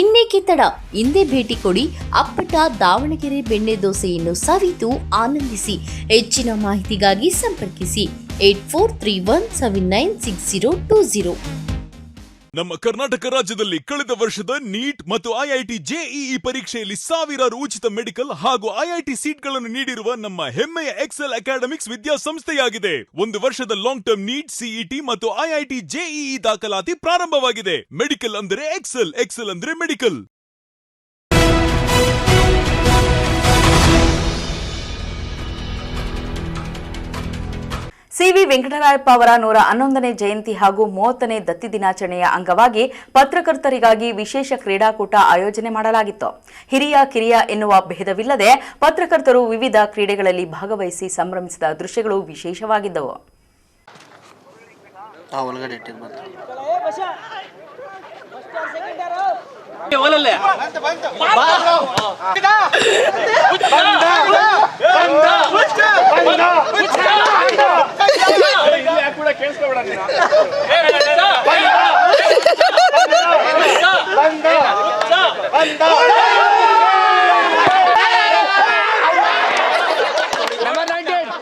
ಇನ್ನೇಕೆ ತಡ, ಹಿಂದೆ ಭೇಟಿ ಕೊಡಿ. ಅಪ್ಪಟ ದಾವಣಗೆರೆ ಬೆಣ್ಣೆ ದೋಸೆಯನ್ನು ಸವಿದು ಆನಂದಿಸಿ. ಹೆಚ್ಚಿನ ಮಾಹಿತಿಗಾಗಿ ಸಂಪರ್ಕಿಸಿ 8431796020. ನಮ್ಮ ಕರ್ನಾಟಕ ರಾಜ್ಯದಲ್ಲಿ ಕಳೆದ ವರ್ಷದ ನೀಟ್ ಮತ್ತು IIT JEE ಪರೀಕ್ಷೆಯಲ್ಲಿ ಸಾವಿರಾರು ಉಚಿತ ಮೆಡಿಕಲ್ ಹಾಗೂ IIT ಸೀಟ್ಗಳನ್ನು ನೀಡಿರುವ ನಮ್ಮ ಹೆಮ್ಮೆಯ ಎಕ್ಸೆಲ್ ಅಕಾಡೆಮಿಕ್ಸ್ ವಿದ್ಯಾಸಂಸ್ಥೆಯಾಗಿದೆ. 1 ವರ್ಷದ ಲಾಂಗ್ ಟರ್ಮ್ ನೀಟ್, CET ಮತ್ತು IIT JEE ದಾಖಲಾತಿ ಪ್ರಾರಂಭವಾಗಿದೆ. ಮೆಡಿಕಲ್ ಅಂದರೆ ಎಕ್ಸೆಲ್, ಎಕ್ಸೆಲ್ ಅಂದರೆ ಮೆಡಿಕಲ್. ಸಿವಿ ವೆಂಕಟರಾಯಪ್ಪ ಅವರ 111ನೇ ಜಯಂತಿ ಹಾಗೂ 30ನೇ ದತ್ತಿ ದಿನಾಚರಣೆಯ ಅಂಗವಾಗಿ ಪತ್ರಕರ್ತರಿಗಾಗಿ ವಿಶೇಷ ಕ್ರೀಡಾಕೂಟ ಆಯೋಜನೆ ಮಾಡಲಾಗಿತ್ತು. ಹಿರಿಯ ಕಿರಿಯ ಎನ್ನುವ ಭೇದವಿಲ್ಲದೆ ಪತ್ರಕರ್ತರು ವಿವಿಧ ಕ್ರೀಡೆಗಳಲ್ಲಿ ಭಾಗವಹಿಸಿ ಸಂಭ್ರಮಿಸಿದ ದೃಶ್ಯಗಳು ವಿಶೇಷವಾಗಿದ್ದವು.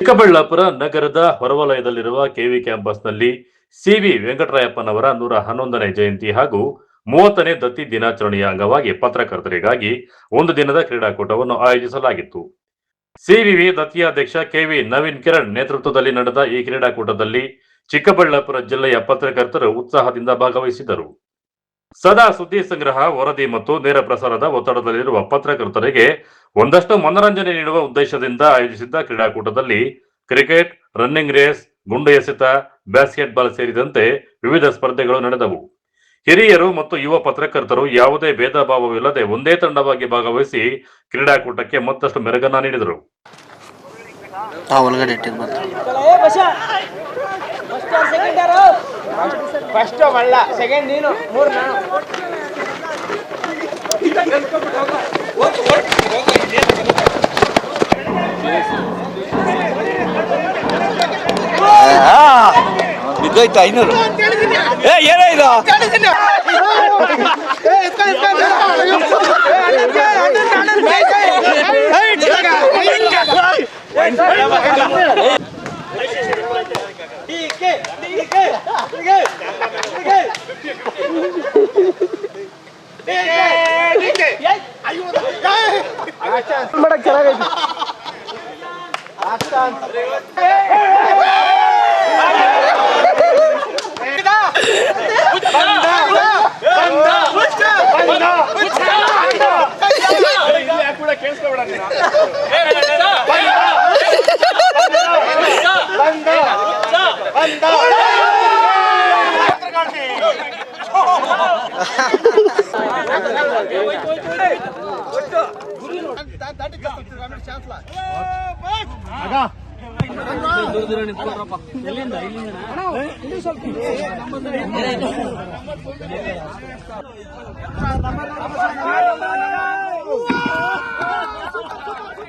ಚಿಕ್ಕಬಳ್ಳಾಪುರ ನಗರದ ಹೊರವಲಯದಲ್ಲಿರುವ ಕೆವಿ ಕ್ಯಾಂಪಸ್ನಲ್ಲಿ ಸಿವಿ ವೆಂಕಟರಾಯಪ್ಪನವರ 111ನೇ ಜಯಂತಿ ಹಾಗೂ 30ನೇ ದತ್ತಿ ದಿನಾಚರಣೆಯ ಅಂಗವಾಗಿ ಪತ್ರಕರ್ತರಿಗಾಗಿ ಒಂದು ದಿನದ ಕ್ರೀಡಾಕೂಟವನ್ನು ಆಯೋಜಿಸಲಾಗಿತ್ತು. ಸಿವಿವಿ ದತ್ತಿಯ ಅಧ್ಯಕ್ಷ ಕೆವಿ ನವೀನ್ ಕಿರಣ್ ನೇತೃತ್ವದಲ್ಲಿ ನಡೆದ ಈ ಕ್ರೀಡಾಕೂಟದಲ್ಲಿ ಚಿಕ್ಕಬಳ್ಳಾಪುರ ಜಿಲ್ಲೆಯ ಪತ್ರಕರ್ತರು ಉತ್ಸಾಹದಿಂದ ಭಾಗವಹಿಸಿದರು. ಸದಾ ಸುದ್ದಿ ಸಂಗ್ರಹ, ವರದಿ ಮತ್ತು ನೇರ ಪ್ರಸಾರದ ಒತ್ತಡದಲ್ಲಿರುವ ಪತ್ರಕರ್ತರಿಗೆ ಒಂದಷ್ಟು ಮನರಂಜನೆ ನೀಡುವ ಉದ್ದೇಶದಿಂದ ಆಯೋಜಿಸಿದ್ದ ಕ್ರೀಡಾಕೂಟದಲ್ಲಿ ಕ್ರಿಕೆಟ್, ರನ್ನಿಂಗ್ ರೇಸ್, ಗುಂಡು ಎಸೆತ, ಬ್ಯಾಸ್ಕೆಟ್ಬಾಲ್ ಸೇರಿದಂತೆ ವಿವಿಧ ಸ್ಪರ್ಧೆಗಳು ನಡೆದವು. ಹಿರಿಯರು ಮತ್ತು ಯುವ ಪತ್ರಕರ್ತರು ಯಾವುದೇ ಭೇದ ಭಾವವಿಲ್ಲದೆ ಒಂದೇ ತಂಡವಾಗಿ ಭಾಗವಹಿಸಿ ಕ್ರೀಡಾಕೂಟಕ್ಕೆ ಮತ್ತಷ್ಟು ಮೆರುಗನ್ನ ನೀಡಿದರು. ಇದೋಯ್ತು 500. ಏನೇ ಇದು?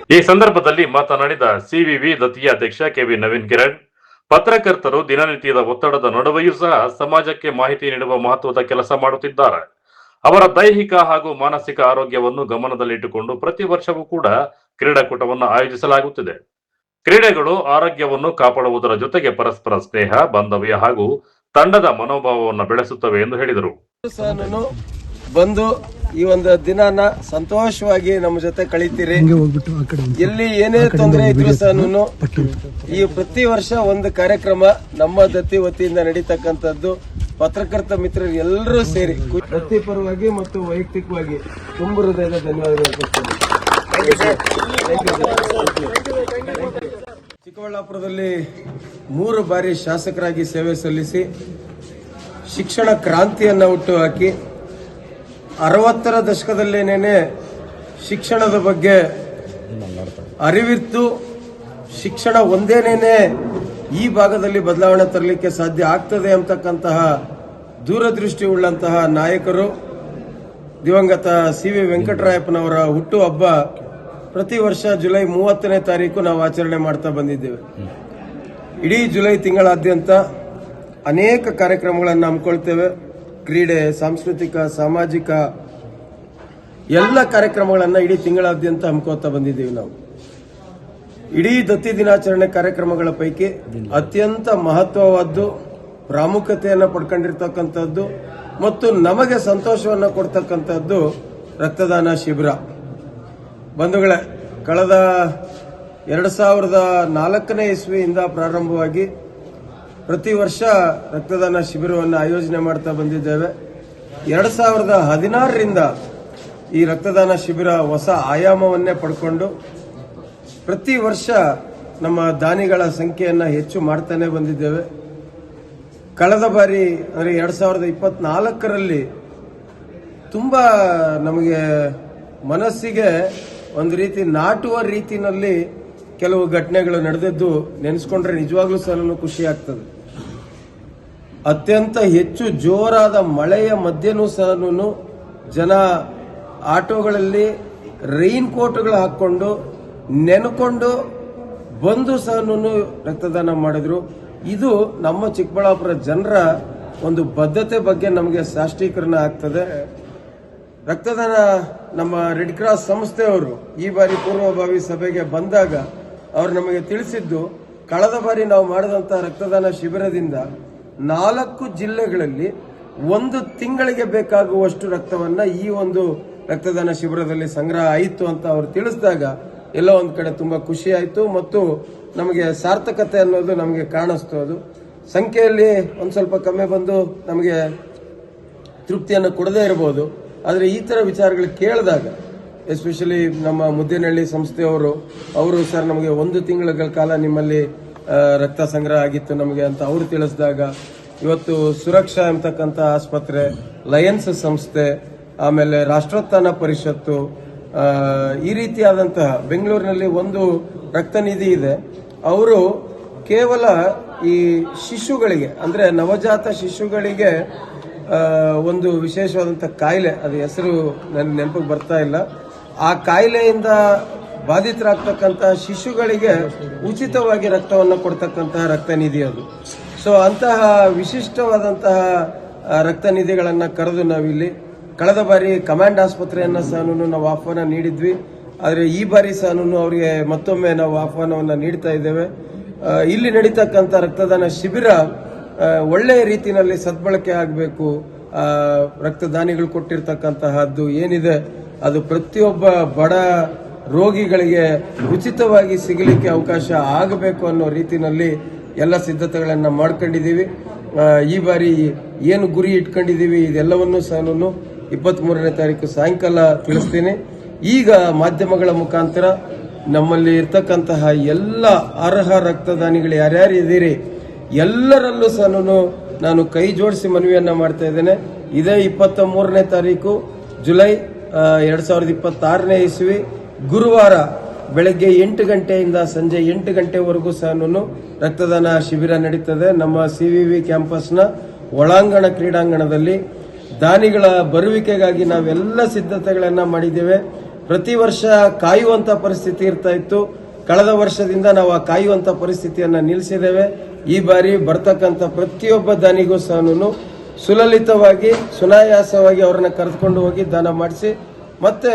ಈ ಸಂದರ್ಭದಲ್ಲಿ ಮಾತನಾಡಿದ ಸಿವಿವಿ ದತ್ತಿಯ ಅಧ್ಯಕ್ಷ ಕೆವಿ ನವೀನ್ ಕಿರಣ್, ಪತ್ರಕರ್ತರು ದಿನನಿತ್ಯದ ಒತ್ತಡದ ನಡುವೆಯೂ ಸಹ ಸಮಾಜಕ್ಕೆ ಮಾಹಿತಿ ನೀಡುವ ಮಹತ್ವದ ಕೆಲಸ ಮಾಡುತ್ತಿದ್ದಾರೆ. ಅವರ ದೈಹಿಕ ಹಾಗೂ ಮಾನಸಿಕ ಆರೋಗ್ಯವನ್ನು ಗಮನದಲ್ಲಿಟ್ಟುಕೊಂಡು ಪ್ರತಿ ವರ್ಷವೂ ಕೂಡ ಕ್ರೀಡಾಕೂಟವನ್ನು ಆಯೋಜಿಸಲಾಗುತ್ತಿದೆ. ಕ್ರೀಡೆಗಳು ಆರೋಗ್ಯವನ್ನು ಕಾಪಾಡುವುದರ ಜೊತೆಗೆ ಪರಸ್ಪರ ಸ್ನೇಹ, ಬಾಂಧವ್ಯ ಹಾಗೂ ತಂಡದ ಮನೋಭಾವವನ್ನು ಬೆಳೆಸುತ್ತವೆ ಎಂದು ಹೇಳಿದರು. ಬಂದು ಈ ಒಂದು ದಿನಾನ ಸಂತೋಷವಾಗಿ ನಮ್ಮ ಜೊತೆ ಕಳೀತೀರಿ. ಎಲ್ಲಿ ಏನೇ ತೊಂದರೆ ಇದ್ರು ಸಹ ಈ ಪ್ರತಿ ವರ್ಷ ಒಂದು ಕಾರ್ಯಕ್ರಮ ನಮ್ಮ ದತ್ತಿ ವತಿಯಿಂದ ನಡೀತಕ್ಕಂಥದ್ದು. ಪತ್ರಕರ್ತ ಮಿತ್ರರು ಎಲ್ಲರೂ ಸೇರಿ ವೃತ್ತಿಪರವಾಗಿ ಮತ್ತು ವೈಯಕ್ತಿಕವಾಗಿ ತುಂಬ ಹೃದಯದ ಧನ್ಯವಾದಗಳು. ಚಿಕ್ಕಬಳ್ಳಾಪುರದಲ್ಲಿ 3 ಬಾರಿ ಶಾಸಕರಾಗಿ ಸೇವೆ ಸಲ್ಲಿಸಿ ಶಿಕ್ಷಣ ಕ್ರಾಂತಿಯನ್ನು ಹುಟ್ಟುಹಾಕಿ 60ರ ದಶಕದಲ್ಲೇನೇನೆ ಶಿಕ್ಷಣದ ಬಗ್ಗೆ ಅರಿವಿತ್ತು. ಶಿಕ್ಷಣ ಒಂದೇನೇನೆ ಈ ಭಾಗದಲ್ಲಿ ಬದಲಾವಣೆ ತರಲಿಕ್ಕೆ ಸಾಧ್ಯ ಆಗ್ತದೆ ಅಂತಕ್ಕಂತಹ ದೂರದೃಷ್ಟಿ ಉಳ್ಳಂತಹ ನಾಯಕರು. ದಿವಂಗತ ಸಿ.ವಿ. ವೆಂಕಟರಾಯಪ್ಪನವರ ಹುಟ್ಟುಹಬ್ಬ ಪ್ರತಿ ವರ್ಷ ಜುಲೈ 30ನೇ ತಾರೀಕು ನಾವು ಆಚರಣೆ ಮಾಡ್ತಾ ಬಂದಿದ್ದೇವೆ. ಇಡೀ ಜುಲೈ ತಿಂಗಳಾದ್ಯಂತ ಅನೇಕ ಕಾರ್ಯಕ್ರಮಗಳನ್ನು ಹಮ್ಮಿಕೊಳ್ತೇವೆ. ಕ್ರೀಡೆ, ಸಾಂಸ್ಕೃತಿಕ, ಸಾಮಾಜಿಕ ಎಲ್ಲ ಕಾರ್ಯಕ್ರಮಗಳನ್ನು ಇಡೀ ತಿಂಗಳಾದ್ಯಂತ ಹಮ್ಮಿಕೊಳ್ತಾ ಬಂದಿದ್ದೀವಿ ನಾವು. ಇಡೀ ದತ್ತಿ ದಿನಾಚರಣೆ ಕಾರ್ಯಕ್ರಮಗಳ ಪೈಕಿ ಅತ್ಯಂತ ಮಹತ್ವವಾದ್ದು, ಪ್ರಾಮುಖ್ಯತೆಯನ್ನು ಪಡ್ಕೊಂಡಿರ್ತಕ್ಕಂಥದ್ದು ಮತ್ತು ನಮಗೆ ಸಂತೋಷವನ್ನು ಕೊಡ್ತಕ್ಕಂಥದ್ದು ರಕ್ತದಾನ ಶಿಬಿರ. ಬಂಧುಗಳೇ, ಕಳೆದ 2004ನೇ ಇಸ್ವಿಯಿಂದ ಪ್ರಾರಂಭವಾಗಿ ಪ್ರತಿ ವರ್ಷ ರಕ್ತದಾನ ಶಿಬಿರವನ್ನು ಆಯೋಜನೆ ಮಾಡ್ತಾ ಬಂದಿದ್ದೇವೆ. 2016ರಿಂದ ಈ ರಕ್ತದಾನ ಶಿಬಿರ ಹೊಸ ಆಯಾಮವನ್ನೇ ಪಡ್ಕೊಂಡು ಪ್ರತಿ ವರ್ಷ ನಮ್ಮ ದಾನಿಗಳ ಸಂಖ್ಯೆಯನ್ನು ಹೆಚ್ಚು ಮಾಡ್ತಾನೆ ಬಂದಿದ್ದೇವೆ. ಕಳೆದ ಬಾರಿ ಅಂದರೆ 2024ರಲ್ಲಿ ತುಂಬ ನಮಗೆ ಮನಸ್ಸಿಗೆ ಒಂದು ರೀತಿ ನಾಟುವ ರೀತಿಯಲ್ಲಿ ಕೆಲವು ಘಟನೆಗಳು ನಡೆದದ್ದು ನೆನೆಸ್ಕೊಂಡ್ರೆ ನಿಜವಾಗ್ಲೂ ಸಹ ಖುಷಿ ಆಗ್ತದೆ. ಅತ್ಯಂತ ಹೆಚ್ಚು ಜೋರಾದ ಮಳೆಯ ಮಧ್ಯನೂ ಸಹ ಜನ ಆಟೋಗಳಲ್ಲಿ ರೈನ್ ಕೋಟ್ಗಳು ಹಾಕೊಂಡು ನೆನ್ಕೊಂಡು ಬಂದು ಸಹ ರಕ್ತದಾನ ಮಾಡಿದ್ರು. ಇದು ನಮ್ಮ ಚಿಕ್ಕಬಳ್ಳಾಪುರ ಜನರ ಒಂದು ಬದ್ಧತೆ ಬಗ್ಗೆ ನಮಗೆ ಸಾಷ್ಟೀಕರಣ ಆಗ್ತದೆ. ರಕ್ತದಾನ ನಮ್ಮ ರೆಡ್ ಕ್ರಾಸ್ ಸಂಸ್ಥೆಯವರು ಈ ಬಾರಿ ಪೂರ್ವಭಾವಿ ಸಭೆಗೆ ಬಂದಾಗ ಅವರು ನಮಗೆ ತಿಳಿಸಿದ್ದು, ಕಳೆದ ಬಾರಿ ನಾವು ಮಾಡಿದಂಥ ರಕ್ತದಾನ ಶಿಬಿರದಿಂದ 4 ಜಿಲ್ಲೆಗಳಲ್ಲಿ 1 ತಿಂಗಳಿಗೆ ಬೇಕಾಗುವಷ್ಟು ರಕ್ತವನ್ನ ಈ ಒಂದು ರಕ್ತದಾನ ಶಿಬಿರದಲ್ಲಿ ಸಂಗ್ರಹ ಆಯಿತು ಅಂತ ಅವರು ತಿಳಿಸಿದಾಗ ಎಲ್ಲ ಒಂದು ಕಡೆ ತುಂಬಾ ಖುಷಿ ಆಯಿತು ಮತ್ತು ನಮಗೆ ಸಾರ್ಥಕತೆ ಅನ್ನೋದು ನಮಗೆ ಕಾಣಿಸ್ತು. ಅದು ಸಂಖ್ಯೆಯಲ್ಲಿ ಒಂದು ಸ್ವಲ್ಪ ಕಮ್ಮಿ ಬಂದು ನಮಗೆ ತೃಪ್ತಿಯನ್ನು ಕೊಡದೇ ಇರಬಹುದು. ಆದರೆ ಈ ಥರ ವಿಚಾರಗಳು ಕೇಳಿದಾಗ, ಎಸ್ಪೆಷಲಿ ನಮ್ಮ ಮುದ್ದೇನಹಳ್ಳಿ ಸಂಸ್ಥೆಯವರು ಸರ್ ನಮಗೆ 1 ತಿಂಗಳ ಕಾಲ ನಿಮ್ಮಲ್ಲಿ ರಕ್ತ ಸಂಗ್ರಹ ಆಗಿತ್ತು ನಮಗೆ ಅಂತ ಅವರು ತಿಳಿಸಿದಾಗ, ಇವತ್ತು ಸುರಕ್ಷಾ ಎಂಬತಕ್ಕಂಥ ಆಸ್ಪತ್ರೆ, ಲಯನ್ಸ್ ಸಂಸ್ಥೆ, ಆಮೇಲೆ ರಾಷ್ಟ್ರೋತ್ಥಾನ ಪರಿಷತ್ತು, ಈ ರೀತಿಯಾದಂತಹ ಬೆಂಗಳೂರಿನಲ್ಲಿ ಒಂದು ರಕ್ತನಿಧಿ ಇದೆ. ಅವರು ಕೇವಲ ಈ ಶಿಶುಗಳಿಗೆ ಅಂದರೆ ನವಜಾತ ಶಿಶುಗಳಿಗೆ ಒಂದು ವಿಶೇಷವಾದಂಥ ಕಾಯಿಲೆ, ಅದು ಹೆಸರು ನನ್ನ ನೆನಪಿಗೆ ಬರ್ತಾ ಇಲ್ಲ, ಆ ಕಾಯಿಲೆಯಿಂದ ಬಾಧಿತರಾಗ್ತಕ್ಕಂತಹ ಶಿಶುಗಳಿಗೆ ಉಚಿತವಾಗಿ ರಕ್ತವನ್ನು ಕೊಡ್ತಕ್ಕಂತಹ ರಕ್ತನಿಧಿ ಅದು. ಸೊ ಅಂತಹ ವಿಶಿಷ್ಟವಾದಂತಹ ರಕ್ತ ನಿಧಿಗಳನ್ನು ಕರೆದು ನಾವಿಲ್ಲಿ ಕಳೆದ ಬಾರಿ ಕಮಾಂಡ್ ಆಸ್ಪತ್ರೆಯನ್ನು ಸಹ ನಾವು ಆಹ್ವಾನ ನೀಡಿದ್ವಿ. ಆದರೆ ಈ ಬಾರಿ ಸಹ ಅವರಿಗೆ ಮತ್ತೊಮ್ಮೆ ನಾವು ಆಹ್ವಾನವನ್ನು ನೀಡ್ತಾ ಇದ್ದೇವೆ. ಇಲ್ಲಿ ನಡೀತಕ್ಕಂಥ ರಕ್ತದಾನ ಶಿಬಿರ ಒಳ್ಳೆಯ ರೀತಿಯಲ್ಲಿ ಸದ್ಬಳಕೆ ಆಗಬೇಕು. ರಕ್ತದಾನಿಗಳು ಕೊಟ್ಟಿರ್ತಕ್ಕಂತಹದ್ದು ಏನಿದೆ ಅದು ಪ್ರತಿಯೊಬ್ಬ ಬಡ ರೋಗಿಗಳಿಗೆ ಉಚಿತವಾಗಿ ಸಿಗಲಿಕ್ಕೆ ಅವಕಾಶ ಆಗಬೇಕು ಅನ್ನೋ ರೀತಿಯಲ್ಲಿ ಎಲ್ಲ ಸಿದ್ಧತೆಗಳನ್ನು ಮಾಡ್ಕೊಂಡಿದ್ದೀವಿ. ಈ ಬಾರಿ ಏನು ಗುರಿ ಇಟ್ಕೊಂಡಿದ್ದೀವಿ ಇದೆಲ್ಲವನ್ನೂ ಸಹ 23ನೇ ತಾರೀಕು ಸಾಯಂಕಾಲ ತಿಳಿಸ್ತೀನಿ. ಈಗ ಮಾಧ್ಯಮಗಳ ಮುಖಾಂತರ ನಮ್ಮಲ್ಲಿ ಇರ್ತಕ್ಕಂತಹ ಎಲ್ಲ ಅರ್ಹ ರಕ್ತದಾನಿಗಳು ಯಾರ್ಯಾರು ಇದ್ದೀರಿ ಎಲ್ಲರಲ್ಲೂ ಸಹ ನಾನು ಕೈ ಜೋಡಿಸಿ ಮನವಿಯನ್ನ ಮಾಡ್ತಾ ಇದ್ದೇನೆ. ಇದೇ 23ನೇ ತಾರೀಕು ಜುಲೈ 2026ನೇ ಇಸ್ವಿ ಗುರುವಾರ ಬೆಳಗ್ಗೆ 8 ಗಂಟೆಯಿಂದ ಸಂಜೆ 8 ಗಂಟೆವರೆಗೂ ಸಹ ರಕ್ತದಾನ ಶಿಬಿರ ನಡೀತದೆ. ನಮ್ಮ CVV ಕ್ಯಾಂಪಸ್ನ ಒಳಾಂಗಣ ಕ್ರೀಡಾಂಗಣದಲ್ಲಿ ದಾನಿಗಳ ಬರುವಿಕೆಗಾಗಿ ನಾವೆಲ್ಲ ಸಿದ್ಧತೆಗಳನ್ನು ಮಾಡಿದ್ದೇವೆ. ಪ್ರತಿ ವರ್ಷ ಕಾಯುವಂತ ಪರಿಸ್ಥಿತಿ ಇರ್ತಾ ಇತ್ತು. ಕಳೆದ ವರ್ಷದಿಂದ ನಾವು ಆ ಕಾಯುವಂತ ಪರಿಸ್ಥಿತಿಯನ್ನು ನಿಲ್ಲಿಸಿದ್ದೇವೆ. ಈ ಬಾರಿ ಬರ್ತಕ್ಕಂಥ ಪ್ರತಿಯೊಬ್ಬ ದಾನಿಗೂ ಸಹ ಸುಲಲಿತವಾಗಿ ಸುನಾಯಾಸವಾಗಿ ಅವರನ್ನ ಕರೆದುಕೊಂಡು ಹೋಗಿ ದಾನ ಮಾಡಿಸಿ ಮತ್ತೆ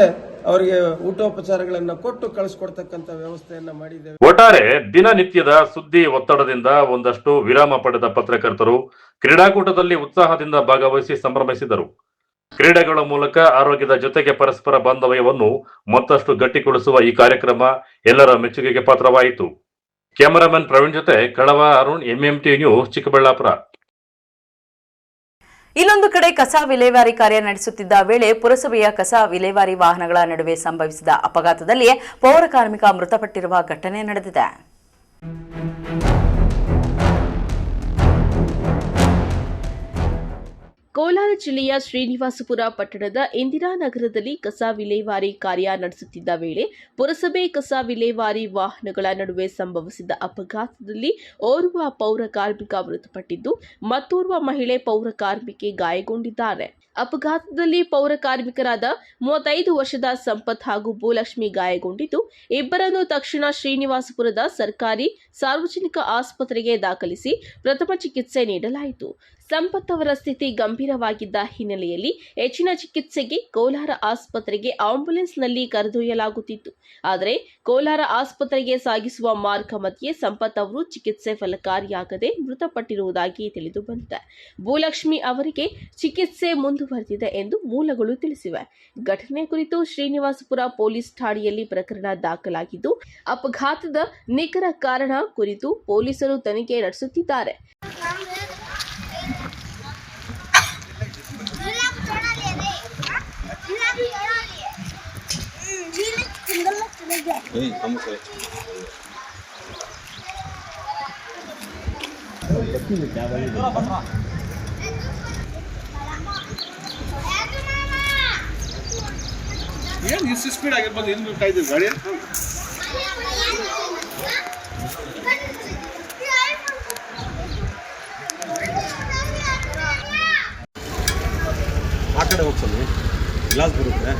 ಅವರಿಗೆ ಊಟೋಪಚಾರಗಳನ್ನು ಕೊಟ್ಟು ಕಳಿಸ್ಕೊಡ್ತಕ್ಕಂಥ ವ್ಯವಸ್ಥೆಯನ್ನ ಮಾಡಿದ್ದೇವೆ. ಒಟ್ಟಾರೆ ದಿನನಿತ್ಯದ ಸುದ್ದಿ ಒತ್ತಡದಿಂದ ಒಂದಷ್ಟು ವಿರಾಮ ಪಡೆದ ಪತ್ರಕರ್ತರು ಕ್ರೀಡಾಕೂಟದಲ್ಲಿ ಉತ್ಸಾಹದಿಂದ ಭಾಗವಹಿಸಿ ಸಂಭ್ರಮಿಸಿದರು. ಕ್ರೀಡೆಗಳ ಮೂಲಕ ಆರೋಗ್ಯದ ಜೊತೆಗೆ ಪರಸ್ಪರ ಬಾಂಧವ್ಯವನ್ನು ಮತ್ತಷ್ಟು ಗಟ್ಟಿಗೊಳಿಸುವ ಈ ಕಾರ್ಯಕ್ರಮ ಎಲ್ಲರ ಮೆಚ್ಚುಗೆಗೆ ಪಾತ್ರವಾಯಿತು. ಕ್ಯಾಮರಾಮನ್ ಪ್ರವೀಣ್ ಜೊತೆ ಕಳವ ಅರುಣ್, MMT ನ್ಯೂಸ್, ಚಿಕ್ಕಬಳ್ಳಾಪುರ. ಇಲ್ಲೊಂದು ಕಡೆ ಕಸ ವಿಲೇವಾರಿ ಕಾರ್ಯ ನಡೆಸುತ್ತಿದ್ದ ವೇಳೆ ಪುರಸಭೆಯ ಕಸ ವಿಲೇವಾರಿ ವಾಹನಗಳ ನಡುವೆ ಸಂಭವಿಸಿದ ಅಪಘಾತದಲ್ಲಿ ಪೌರ ಕಾರ್ಮಿಕ ಮೃತಪಟ್ಟಿರುವ ಘಟನೆ ನಡೆದಿದೆ. ಕೋಲಾರ ಜಿಲ್ಲೆಯ ಶ್ರೀನಿವಾಸಪುರ ಪಟ್ಟಣದ ಇಂದಿರಾನಗರದಲ್ಲಿ ಕಸ ವಿಲೇವಾರಿ ಕಾರ್ಯ ನಡೆಸುತ್ತಿದ್ದ ವೇಳೆ ಪುರಸಭೆ ಕಸ ವಿಲೇವಾರಿ ವಾಹನಗಳ ನಡುವೆ ಸಂಭವಿಸಿದ ಅಪಘಾತದಲ್ಲಿ ಓರ್ವ ಪೌರ ಕಾರ್ಮಿಕ ಮೃತಪಟ್ಟಿದ್ದು ಮತ್ತೋರ್ವ ಮಹಿಳೆ ಪೌರ ಕಾರ್ಮಿಕೆ ಗಾಯಗೊಂಡಿದ್ದಾರೆ. ಅಪಘಾತದಲ್ಲಿ ಪೌರ ಕಾರ್ಮಿಕರಾದ 35 ವರ್ಷದ ಸಂಪತ್ ಹಾಗೂ ಭೂಲಕ್ಷ್ಮಿ ಗಾಯಗೊಂಡಿದ್ದು ಇಬ್ಬರನ್ನು ತಕ್ಷಣ ಶ್ರೀನಿವಾಸಪುರದ ಸರ್ಕಾರಿ ಸಾರ್ವಜನಿಕ ಆಸ್ಪತ್ರೆಗೆ ದಾಖಲಿಸಿ ಪ್ರಥಮ ಚಿಕಿತ್ಸೆ ನೀಡಲಾಯಿತು. ಸಂಪತ್ ಅವರ ಸ್ಥಿತಿ ಗಂಭೀರವಾಗಿದ್ದ ಹಿನ್ನೆಲೆಯಲ್ಲಿ ಹೆಚ್ಚಿನ ಚಿಕಿತ್ಸೆಗೆ ಕೋಲಾರ ಆಸ್ಪತ್ರೆಗೆ ಆಂಬ್ಯುಲೆನ್ಸ್ನಲ್ಲಿ ಕರೆದೊಯ್ಯಲಾಗುತ್ತಿತ್ತು. ಆದರೆ ಕೋಲಾರ ಆಸ್ಪತ್ರೆಗೆ ಸಾಗಿಸುವ ಮಾರ್ಗ ಮಧ್ಯೆ ಸಂಪತ್ ಅವರು ಚಿಕಿತ್ಸೆ ಫಲಕಾರಿಯಾಗದೆ ಮೃತಪಟ್ಟಿರುವುದಾಗಿ ತಿಳಿದು ಬಂದಿದೆ. ಭೂಲಕ್ಷ್ಮಿ ಅವರಿಗೆ ಚಿಕಿತ್ಸೆ ಮುಂದುವರೆದಿದೆ ಎಂದು ಮೂಲಗಳು ತಿಳಿಸಿವೆ. ಘಟನೆ ಕುರಿತು ಶ್ರೀನಿವಾಸಪುರ ಪೊಲೀಸ್ ಠಾಣೆಯಲ್ಲಿ ಪ್ರಕರಣ ದಾಖಲಾಗಿದ್ದು ಅಪಘಾತದ ನಿಖರ ಕಾರಣ ಕುರಿತು ಪೊಲೀಸರು ತನಿಖೆ ನಡೆಸುತ್ತಿದ್ದಾರೆ. ಏನು ಇಷ್ಟು ಸ್ಪೀಡ್ ಆಗಿರ್ಬೋದು, ಏನು ಕಾಯ್ದು ಗಾಡಿ ಆ ಕಡೆ ಹೋಗ್ಸಲ್ಲಿ ಗ್ಲಾಸ್ ಬರುತ್ತೆ.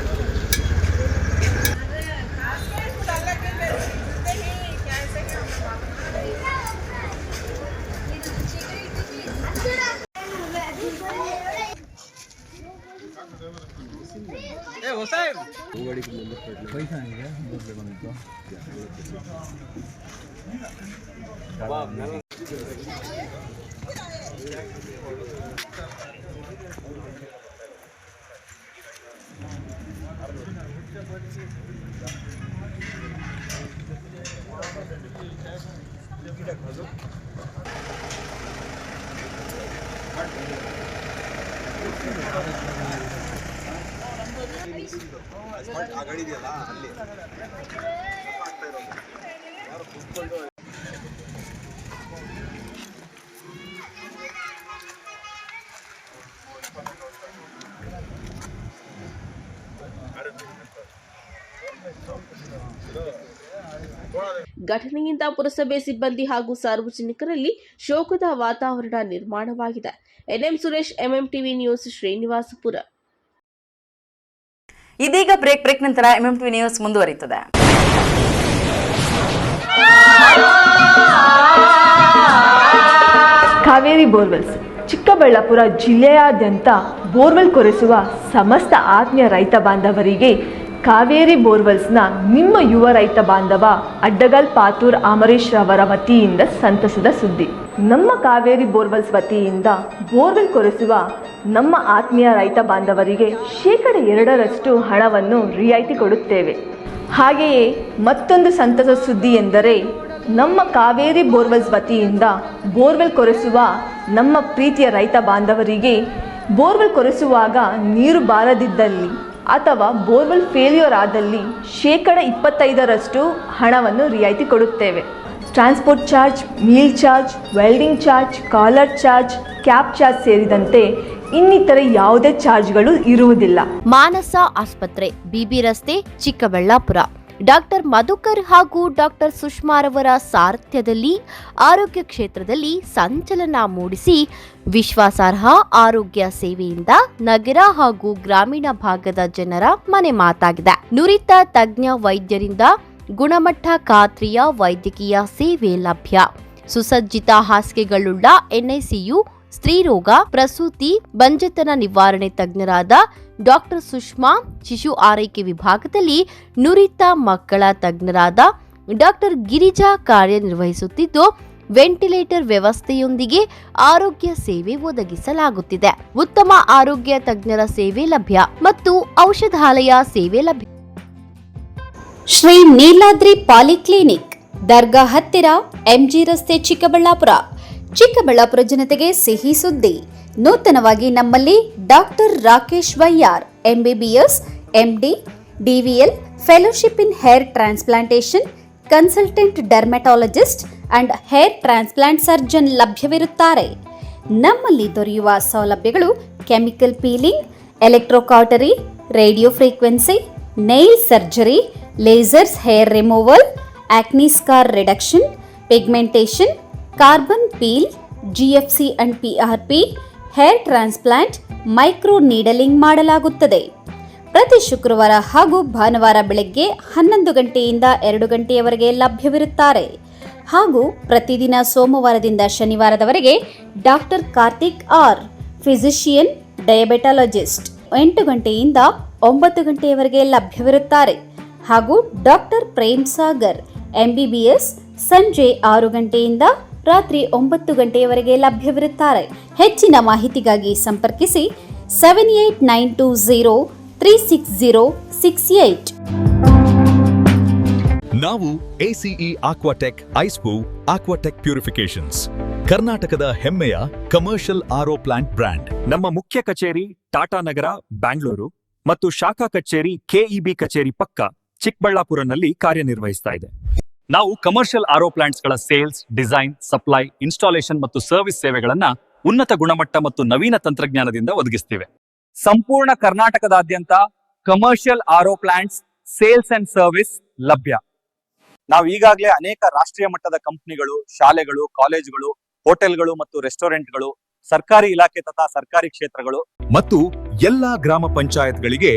ಘಟನೆಯಿಂದ ಪುರಸಭೆ ಸಿಬ್ಬಂದಿ ಹಾಗೂ ಸಾರ್ವಜನಿಕರಲ್ಲಿ ಶೋಕದ ವಾತಾವರಣ ನಿರ್ಮಾಣವಾಗಿದೆ. NM Suresh, MMTV news, Srinivasapura. ಇದೀಗ ಬ್ರೇಕ್ ನಂತರ MMTV ನ್ಯೂಸ್ ಮುಂದುವರಿಯುತ್ತದೆ. ಕಾವೇರಿ ಬೋರ್ವೆಲ್ಸ್ ಚಿಕ್ಕಬಳ್ಳಾಪುರ ಜಿಲ್ಲೆಯಾದ್ಯಂತ ಬೋರ್ವೆಲ್ ಕೊರೆಸುವ ಸಮಸ್ತ ಆತ್ಮೀಯ ರೈತ ಬಾಂಧವರಿಗೆ ಕಾವೇರಿ ಬೋರ್ವೆಲ್ಸ್ನ ನಿಮ್ಮ ಯುವ ರೈತ ಬಾಂಧವ ಅಡ್ಡಗಲ್ ಪಾತೂರ್ ಅಮರೇಶ್ ರವರ ವತಿಯಿಂದ ಸಂತಸದ ಸುದ್ದಿ. ನಮ್ಮ ಕಾವೇರಿ ಬೋರ್ವೆಲ್ಸ್ ವತಿಯಿಂದ ಬೋರ್ವೆಲ್ ಕೊರೆಸುವ ನಮ್ಮ ಆತ್ಮೀಯ ರೈತ ಬಾಂಧವರಿಗೆ 2% ಹಣವನ್ನು ರಿಯಾಯಿತಿ ಕೊಡುತ್ತೇವೆ. ಹಾಗೆಯೇ ಮತ್ತೊಂದು ಸಂತಸ ಸುದ್ದಿ ಎಂದರೆ ನಮ್ಮ ಕಾವೇರಿ ಬೋರ್ವೆಲ್ಸ್ ವತಿಯಿಂದ ಬೋರ್ವೆಲ್ ಕೊರೆಸುವ ನಮ್ಮ ಪ್ರೀತಿಯ ರೈತ ಬಾಂಧವರಿಗೆ ಬೋರ್ವೆಲ್ ಕೊರೆಸುವಾಗ ನೀರು ಬಾರದಿದ್ದಲ್ಲಿ ಅಥವಾ ಬೋರ್ವೆಲ್ ಫೇಲ್ಯೂರ್ ಆದಲ್ಲಿ 25% ಹಣವನ್ನು ರಿಯಾಯಿತಿ ಕೊಡುತ್ತೇವೆ. Transport charge, meal charge, welding charge, collar charge, cab charge ಸೇರಿದಂತೆ ಇನ್ನಿತರೆ ಯಾವುದೇ ಚಾರ್ಜ್ಗಳು ಇರುವುದಿಲ್ಲ. ಮಾನಸ ಆಸ್ಪತ್ರೆ, ಬಿಬಿ ರಸ್ತೆ, ಚಿಕ್ಕಬಳ್ಳಾಪುರ. ಡಾಕ್ಟರ್ ಮಧುಕರ್ ಹಾಗೂ ಡಾಕ್ಟರ್ ಸುಷ್ಮಾರವರ ಸಾರಥ್ಯದಲ್ಲಿ ಆರೋಗ್ಯ ಕ್ಷೇತ್ರದಲ್ಲಿ ಸಂಚಲನ ಮೂಡಿಸಿ ವಿಶ್ವಾಸಾರ್ಹ ಆರೋಗ್ಯ ಸೇವೆಯಿಂದ ನಗರ ಹಾಗೂ ಗ್ರಾಮೀಣ ಭಾಗದ ಜನರ ಮನೆ ಮಾತಾಗಿದೆ. ನುರಿತ ತಜ್ಞ ವೈದ್ಯರಿಂದ ಗುಣಮಟ್ಟ ಖಾತ್ರಿಯ ವೈದ್ಯಕೀಯ ಸೇವೆ ಲಭ್ಯ. ಸುಸಜ್ಜಿತ ಹಾಸಿಗೆಗಳುಳ್ಳ ಎನ್ಐಸಿಯು, ಸ್ತ್ರೀರೋಗ, ಪ್ರಸೂತಿ, ಬಂಜೆತನ ನಿವಾರಣೆ ತಜ್ಞರಾದ ಡಾಕ್ಟರ್ ಸುಷ್ಮಾ, ಶಿಶು ಆರೈಕೆ ವಿಭಾಗದಲ್ಲಿ ನುರಿತ ಮಕ್ಕಳ ತಜ್ಞರಾದ ಡಾಕ್ಟರ್ ಗಿರಿಜಾ ಕಾರ್ಯನಿರ್ವಹಿಸುತ್ತಿದ್ದು, ವೆಂಟಿಲೇಟರ್ ವ್ಯವಸ್ಥೆಯೊಂದಿಗೆ ಆರೋಗ್ಯ ಸೇವೆ ಒದಗಿಸಲಾಗುತ್ತಿದೆ. ಉತ್ತಮ ಆರೋಗ್ಯ ತಜ್ಞರ ಸೇವೆ ಲಭ್ಯ ಮತ್ತು ಔಷಧಾಲಯ ಸೇವೆ ಲಭ್ಯ. ಶ್ರೀ ನೀಲಾದ್ರಿ ಪಾಲಿಕ್ಲಿನಿಕ್, ದರ್ಗಾ ಹತ್ತಿರ, ಎಂಜಿ ರಸ್ತೆ, ಚಿಕ್ಕಬಳ್ಳಾಪುರ. ಚಿಕ್ಕಬಳ್ಳಾಪುರ ಜನತೆಗೆ ಸಿಹಿ ಸುದ್ದಿ. ನೂತನವಾಗಿ ನಮ್ಮಲ್ಲಿ ಡಾಕ್ಟರ್ ರಾಕೇಶ್ ವೈಯಾರ್, MBBS, MD, DVL, fellowship in hair transplantation, consultant dermatologist and hair transplant surgeon ಲಭ್ಯವಿರುತ್ತಾರೆ. ನಮ್ಮಲ್ಲಿ ದೊರೆಯುವ ಸೌಲಭ್ಯಗಳು chemical peeling, electrocautery, radio frequency, nail surgery, lasers hair removal, acne scar reduction, pigmentation, carbon peel, GFC and PRP, hair transplant, micro needling ಮಾಡಲಾಗುತ್ತದೆ. ಪ್ರತಿ ಶುಕ್ರವಾರ ಹಾಗೂ ಭಾನುವಾರ ಬೆಳಗ್ಗೆ 11 ಗಂಟೆಯಿಂದ 2 ಗಂಟೆಯವರೆಗೆ ಲಭ್ಯವಿರುತ್ತಾರೆ. ಹಾಗೂ ಪ್ರತಿದಿನ ಸೋಮವಾರದಿಂದ ಶನಿವಾರದವರೆಗೆ ಡಾಕ್ಟರ್ ಕಾರ್ತಿಕ್ ಆರ್, ಫಿಸಿಷಿಯನ್, ಡಯಾಬೆಟಾಲಜಿಸ್ಟ್ 8 ಗಂಟೆಯಿಂದ 9 ಗಂಟೆಯವರೆಗೆ ಲಭ್ಯವಿರುತ್ತಾರೆ. ಹಾಗೂ ಡಾಕ್ಟರ್ ಪ್ರೇಮ್ ಸಾಗರ್, ಎಂಬಿಬಿಎಸ್, ಸಂಜೆ 6 ಗಂಟೆಯಿಂದ ರಾತ್ರಿ 9 ಗಂಟೆಯವರೆಗೆ ಲಭ್ಯವಿರುತ್ತಾರೆ. ಹೆಚ್ಚಿನ ಮಾಹಿತಿಗಾಗಿ ಸಂಪರ್ಕಿಸಿ 7892036068. ನಾವು ACE Aquatech ಐಸ್ಪೂ ಆಕ್ವಾಟೆಕ್ ಪ್ಯೂರಿಫಿಕೇಶನ್ಸ್, ಕರ್ನಾಟಕದ ಹೆಮ್ಮೆಯ ಕಮರ್ಷಿಯಲ್ ಆರ್ಒ ಪ್ಲಾಂಟ್ ಬ್ರ್ಯಾಂಡ್. ನಮ್ಮ ಮುಖ್ಯ ಕಚೇರಿ ಟಾಟಾ ನಗರ, ಬ್ಯಾಂಗ್ಳೂರು ಮತ್ತು ಶಾಖಾ ಕಚೇರಿ KEB ಕಚೇರಿ ಪಕ್ಕ ಚಿಕ್ಕಬಳ್ಳಾಪುರನಲ್ಲಿ ಕಾರ್ಯನಿರ್ವಹಿಸ್ತಾ ಇದೆ. ನಾವು ಕಮರ್ಷಿಯಲ್ ಆರ್ಒ ಪ್ಲಾಂಟ್ಸ್ಗಳ ಸೇಲ್ಸ್, ಡಿಸೈನ್, ಸಪ್ಲೈ, ಇನ್ಸ್ಟಾಲೇಷನ್ ಮತ್ತು ಸರ್ವಿಸ್ ಸೇವೆಗಳನ್ನ ಉನ್ನತ ಗುಣಮಟ್ಟ ಮತ್ತು ನವೀನ ತಂತ್ರಜ್ಞಾನದಿಂದ ಒದಗಿಸ್ತಿವೆ. ಸಂಪೂರ್ಣ ಕರ್ನಾಟಕದಾದ್ಯಂತ commercial RO plants sales and service ಲಭ್ಯ. ನಾವು ಈಗಾಗಲೇ ಅನೇಕ ರಾಷ್ಟ್ರೀಯ ಮಟ್ಟದ ಕಂಪನಿಗಳು, ಶಾಲೆಗಳು, ಕಾಲೇಜುಗಳು, ಹೋಟೆಲ್ಗಳು ಮತ್ತು ರೆಸ್ಟೋರೆಂಟ್ಗಳು, ಸರ್ಕಾರಿ ಇಲಾಖೆ ತಥಾ ಸರ್ಕಾರಿ ಕ್ಷೇತ್ರಗಳು ಮತ್ತು ಎಲ್ಲಾ ಗ್ರಾಮ ಪಂಚಾಯತ್ಗಳಿಗೆ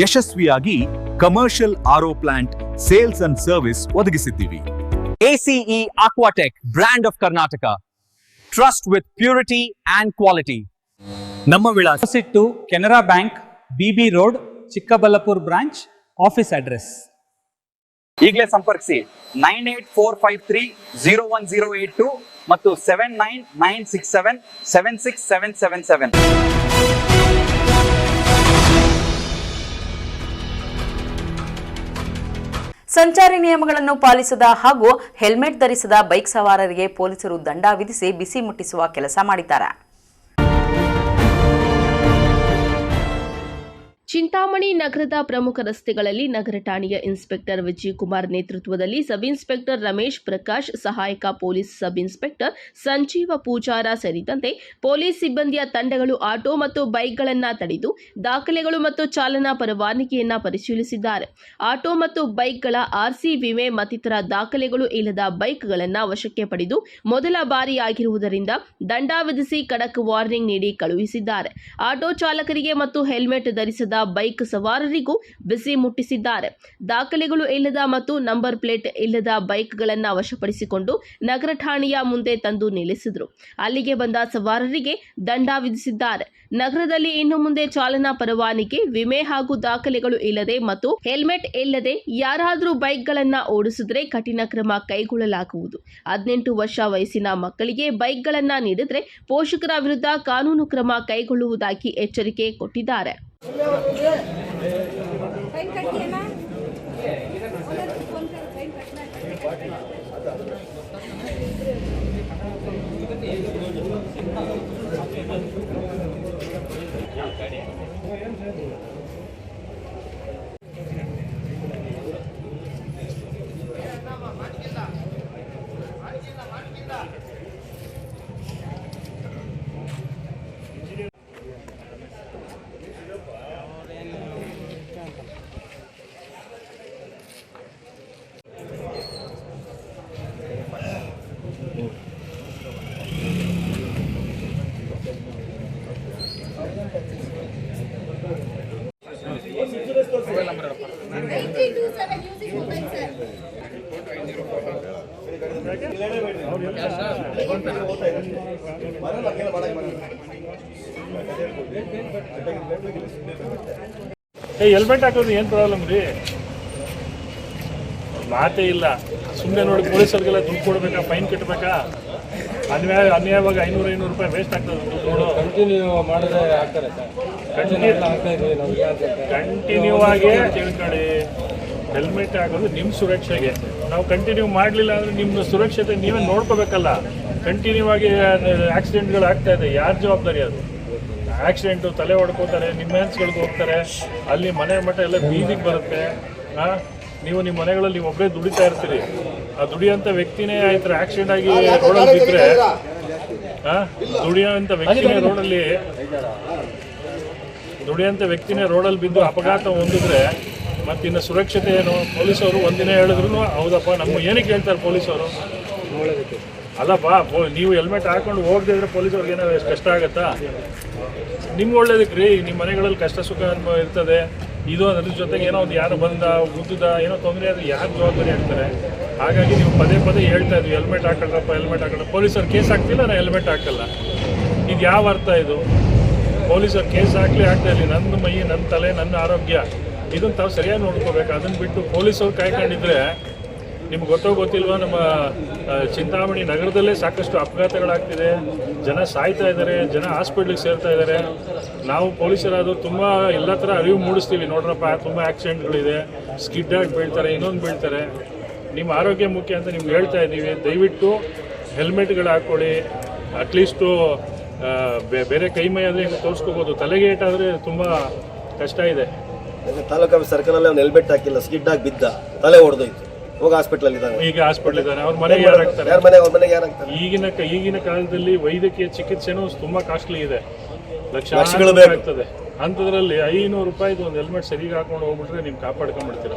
ಯಶಸ್ವಿಯಾಗಿ commercial RO plant sales and service ಒದಗಿಸಿದ್ದೀವಿ. ACE Aquatech, brand of Karnataka, trust with purity and quality. ನಮ್ಮ ವಿಳಾಸ Canara bank, BB road, Chikkaballapur branch. Office address ಈಗಲೇ ಸಂಪರ್ಕಿಸಿ 9845301082 ಮತ್ತು 7996776777. ಸಂಚಾರಿ ನಿಯಮಗಳನ್ನು ಪಾಲಿಸದ ಹಾಗೂ ಹೆಲ್ಮೆಟ್ ಧರಿಸದ ಬೈಕ್ ಸವಾರರಿಗೆ ಪೊಲೀಸರು ದಂಡ ವಿಧಿಸಿ ಬಿಸಿ ಮುಟ್ಟಿಸುವ ಕೆಲಸ ಮಾಡಿದ್ದಾರೆ. ಚಿಂತಾಮಣಿ ನಗರದ ಪ್ರಮುಖ ರಸ್ತೆಗಳಲ್ಲಿ ನಗರ ಠಾಣೆಯ ಇನ್ಸ್ಪೆಕ್ಟರ್ ವಿಜಯಕುಮಾರ್ ನೇತೃತ್ವದಲ್ಲಿ ಸಬ್ ಇನ್ಸ್ಪೆಕ್ಟರ್ ರಮೇಶ್ ಪ್ರಕಾಶ್, ಸಹಾಯಕ police sub inspector Sanjeeva Pujara ಸೇರಿದಂತೆ ಪೊಲೀಸ್ ಸಿಬ್ಬಂದಿಯ ತಂಡಗಳು ಆಟೋ ಮತ್ತು ಬೈಕ್ಗಳನ್ನು ತಡೆದು ದಾಖಲೆಗಳು ಮತ್ತು ಚಾಲನಾ ಪರವಾನಗಿಯನ್ನು ಪರಿಶೀಲಿಸಿದ್ದಾರೆ. ಆಟೋ ಮತ್ತು ಬೈಕ್ಗಳ ಆರ್ಸಿ, ವಿಮೆ ಮತ್ತಿತರ ದಾಖಲೆಗಳು ಇಲ್ಲದ ಬೈಕ್ಗಳನ್ನು ವಶಕ್ಕೆ ಪಡೆದು ಮೊದಲ ಬಾರಿಯಾಗಿರುವುದರಿಂದ ದಂಡ ವಿಧಿಸಿ ಖಡಕ್ ವಾರ್ನಿಂಗ್ ನೀಡಿ ಕಳುಹಿಸಿದ್ದಾರೆ. ಆಟೋ ಚಾಲಕರಿಗೆ ಮತ್ತು ಹೆಲ್ಮೆಟ್ ಧರಿಸದ ಬೈಕ್ ಸವಾರರಿಗೂ ಬಿಸಿ ಮುಟ್ಟಿಸಿದ್ದಾರೆ. ದಾಖಲೆಗಳು ಇಲ್ಲದ ಮತ್ತು ನಂಬರ್ ಪ್ಲೇಟ್ ಇಲ್ಲದ ಬೈಕ್ಗಳನ್ನು ವಶಪಡಿಸಿಕೊಂಡು ನಗರ ಠಾಣೆಯ ಮುಂದೆ ತಂದು ನಿಲ್ಲಿಸಿದರು. ಅಲ್ಲಿಗೆ ಬಂದ ಸವಾರರಿಗೆ ದಂಡ ವಿಧಿಸಿದ್ದಾರೆ. ನಗರದಲ್ಲಿ ಇನ್ನು ಮುಂದೆ ಚಾಲನಾ ಪರವಾನಗಿ, ವಿಮೆ ಹಾಗೂ ದಾಖಲೆಗಳು ಇಲ್ಲದೆ ಮತ್ತು ಹೆಲ್ಮೆಟ್ ಇಲ್ಲದೆ ಯಾರಾದರೂ ಬೈಕ್ಗಳನ್ನು ಓಡಿಸಿದ್ರೆ ಕಠಿಣ ಕ್ರಮ ಕೈಗೊಳ್ಳಲಾಗುವುದು. 18 ವರ್ಷ ವಯಸ್ಸಿನ ಮಕ್ಕಳಿಗೆ ಬೈಕ್ಗಳನ್ನು ನೀಡಿದರೆ ಪೋಷಕರ ವಿರುದ್ಧ ಕಾನೂನು ಕ್ರಮ ಕೈಗೊಳ್ಳುವುದಾಗಿ ಎಚ್ಚರಿಕೆ ಕೊಟ್ಟಿದ್ದಾರೆ. ಹೆಲ್ಮೆಟ್ ಹಾಕೋದು ಏನು ಪ್ರಾಬ್ಲಮ್ ರೀ? ಮಾತೇ ಇಲ್ಲ. ಸುಮ್ಮನೆ ನೋಡಿ ಪೊಲೀಸರಿಗೆಲ್ಲ ದುಡ್ಡು ಕೊಡ್ಬೇಕಾ, ಫೈನ್ ಕಟ್ಟಬೇಕಾ? ಅನ್ಯಾಯವಾಗಿ 500 ರೂಪಾಯಿ ವೇಸ್ಟ್ ಆಗ್ತದೆ ದುಡ್ಡು. ಕಂಟಿನ್ಯೂ ಮಾಡಿದ್ರೆ ಆಗ್ತಾರೆ ಸರ್. ಕಂಟಿನ್ಯೂ ಆಗಿ ತಿಳ್ಕೊಳ್ಳಿ, ಹೆಲ್ಮೆಟ್ ಹಾಕೋದು ನಿಮ್ಮ ಸುರಕ್ಷೆಗೆ. ನಾವು ಕಂಟಿನ್ಯೂ ಮಾಡಲಿಲ್ಲ ಅಂದರೆ ನಿಮ್ಮ ಸುರಕ್ಷತೆ ನೀವೇ ನೋಡ್ಕೋಬೇಕಲ್ಲ. ಕಂಟಿನ್ಯೂ ಆಗಿ ಆಕ್ಸಿಡೆಂಟ್ಗಳು ಆಗ್ತಾ ಇದೆ, ಯಾರು ಜವಾಬ್ದಾರಿ ಅದು? ಆಕ್ಸಿಡೆಂಟು, ತಲೆ ಹೊಡ್ಕೋತಾರೆ, ನಿಮ್ಮ ಹ್ಯಾಂಡ್ಸ್ಗಳಿಗೆ ಹೋಗ್ತಾರೆ, ಅಲ್ಲಿ ಮನೆ ಮಠ ಎಲ್ಲ ಬೀದಿಗೆ ಬರುತ್ತೆ. ನೀವು ನಿಮ್ಮ ಮನೆಗಳಲ್ಲಿ ನೀವು ಒಬ್ಬರೇ ದುಡಿತಾ ಇರ್ತೀರಿ. ಆ ದುಡಿಯೋಂಥ ವ್ಯಕ್ತಿನೇ ಆಯ್ತು ಆಕ್ಸಿಡೆಂಟ್ ಆಗಿ ರೋಡಲ್ಲಿ ಬಿದ್ದರೆ, ದುಡಿಯೋಂಥ ವ್ಯಕ್ತಿನೇ ರೋಡಲ್ಲಿ ಬಿದ್ದು ಅಪಘಾತ ಹೊಂದಿದ್ರೆ ಮತ್ತಿನ್ನು ಸುರಕ್ಷತೆ ಏನು? ಪೊಲೀಸವರು ಒಂದಿನ ಹೇಳಿದ್ರು ಹೌದಪ್ಪ, ನಮ್ಮ ಏನಕ್ಕೆ ಹೇಳ್ತಾರೆ ಪೊಲೀಸವರು? ಅಲ್ಲಪ್ಪ, ನೀವು ಹೆಲ್ಮೆಟ್ ಹಾಕೊಂಡು ಹೋಗದಿದ್ರೆ ಪೊಲೀಸವ್ರಿಗೆ ಏನೋ ಕಷ್ಟ ಆಗುತ್ತಾ? ನಿಮ್ಗೆ ಒಳ್ಳೇದಕ್ಕೆ ರೀ, ನಿಮ್ಮ ಮನೆಗಳಲ್ಲಿ ಕಷ್ಟ ಸುಖ ಇರ್ತದೆ. ಇದು ಅದ್ರ ಜೊತೆಗೆ ಏನೋ ಒಂದು ಯಾರು ಬಂದ ಗುದ್ದದ ಏನೋ ತೊಂದರೆ ಆದರೆ ಯಾರು ಜವಾಬ್ದಾರಿ ಆಗ್ತಾರೆ? ಹಾಗಾಗಿ ನೀವು ಪದೇ ಪದೇ ಹೇಳ್ತಾ ಇದ್ವಿ ಹೆಲ್ಮೆಟ್ ಹಾಕೊಳ್ಳಪ್ಪ, ಹೆಲ್ಮೆಟ್ ಹಾಕೊಳ್ಳ. ಪೊಲೀಸರು ಕೇಸ್ ಹಾಕ್ತಿಲ್ಲ, ನಾನು ಹೆಲ್ಮೆಟ್ ಹಾಕಲ್ಲ. ಇದು ಯಾವ ಅರ್ಥ ಇದು? ಪೊಲೀಸರು ಕೇಸ್ ಹಾಕ್ಲಿ ಆಗ್ತಾ ಇಲ್ಲ, ನನ್ನ ಮೈ, ನನ್ನ ತಲೆ, ನನ್ನ ಆರೋಗ್ಯ ಇದನ್ನು ತಾವು ಸರಿಯಾಗಿ ನೋಡ್ಕೋಬೇಕು. ಅದನ್ನು ಬಿಟ್ಟು ಪೊಲೀಸವ್ರು ಕಾಯ್ಕೊಂಡಿದ್ರೆ ನಿಮ್ಗೆ ಗೊತ್ತಿಲ್ವಾ, ನಮ್ಮ ಚಿಂತಾಮಣಿ ನಗರದಲ್ಲೇ ಸಾಕಷ್ಟು ಅಪಘಾತಗಳಾಗ್ತಿದೆ, ಜನ ಸಾಯ್ತಾ ಇದ್ದಾರೆ, ಜನ ಹಾಸ್ಪಿಟ್ಲಿಗೆ ಸೇರ್ತಾ ಇದ್ದಾರೆ. ನಾವು ಪೊಲೀಸರಾದ್ರು ತುಂಬ ಎಲ್ಲ ಥರ ಅರಿವು ಮೂಡಿಸ್ತೀವಿ. ನೋಡ್ರಪ್ಪ, ತುಂಬ ಆಕ್ಸಿಡೆಂಟ್ಗಳಿದೆ, ಸ್ಕಿಡ್ ಆಗಿ ಬೀಳ್ತಾರೆ, ಇನ್ನೊಂದು ಬೀಳ್ತಾರೆ, ನಿಮ್ಮ ಆರೋಗ್ಯ ಮುಖ್ಯ ಅಂತ ನಿಮ್ಗೆ ಹೇಳ್ತಾ ಇದ್ದೀವಿ. ದಯವಿಟ್ಟು ಹೆಲ್ಮೆಟ್ಗಳು ಹಾಕ್ಕೊಳ್ಳಿ. ಅಟ್ಲೀಸ್ಟು ಬೇರೆ ಕೈ ಮೈ ಆದರೆ ಹಿಂಗೆ ತೋರಿಸ್ಕೋಬೋದು, ತಲೆಗೆ ಏಟಾದರೆ ತುಂಬ ಕಷ್ಟ ಇದೆ. ತಾಲೂಕು ಸರ್ಕಲಲ್ಲಿ ಅವ್ನು ಹೆಲ್ಮೆಟ್ ಹಾಕಿಲ್ಲ, ಸ್ಕಿಡ್ ಆಗಿ ಬಿದ್ದ, ತಲೆ ಹೊಡೆದೋಯ್ತು, ಹೋಗಿ ಹಾಸ್ಪಿಟಲ್ ಇದ್ದಾನೆ. ಈಗ ಹಾಸ್ಪಿಟಲ್ ಇದ್ದಾನೆ. ಅವ್ರ ಮನೆಗೆ ಯಾರಾಗ್ತಾರೆ? ಈಗಿನ ಕಾಲದಲ್ಲಿ ವೈದ್ಯಕೀಯ ಚಿಕಿತ್ಸೆನೂ ತುಂಬಾ ಕಾಸ್ಟ್ಲಿ ಇದೆ, ಲಕ್ಷಗಳು ಆಗ್ತದೆ. ಅಂಥದ್ರಲ್ಲಿ 500 ರೂಪಾಯಿದು ಒಂದು ಹೆಲ್ಮೆಟ್ ಸರಿಯಾಗಿ ಹಾಕೊಂಡು ಹೋಗ್ಬಿಟ್ರೆ ನೀವು ಕಾಪಾಡ್ಕೊಂಡ್ಬಿಡ್ತೀರ.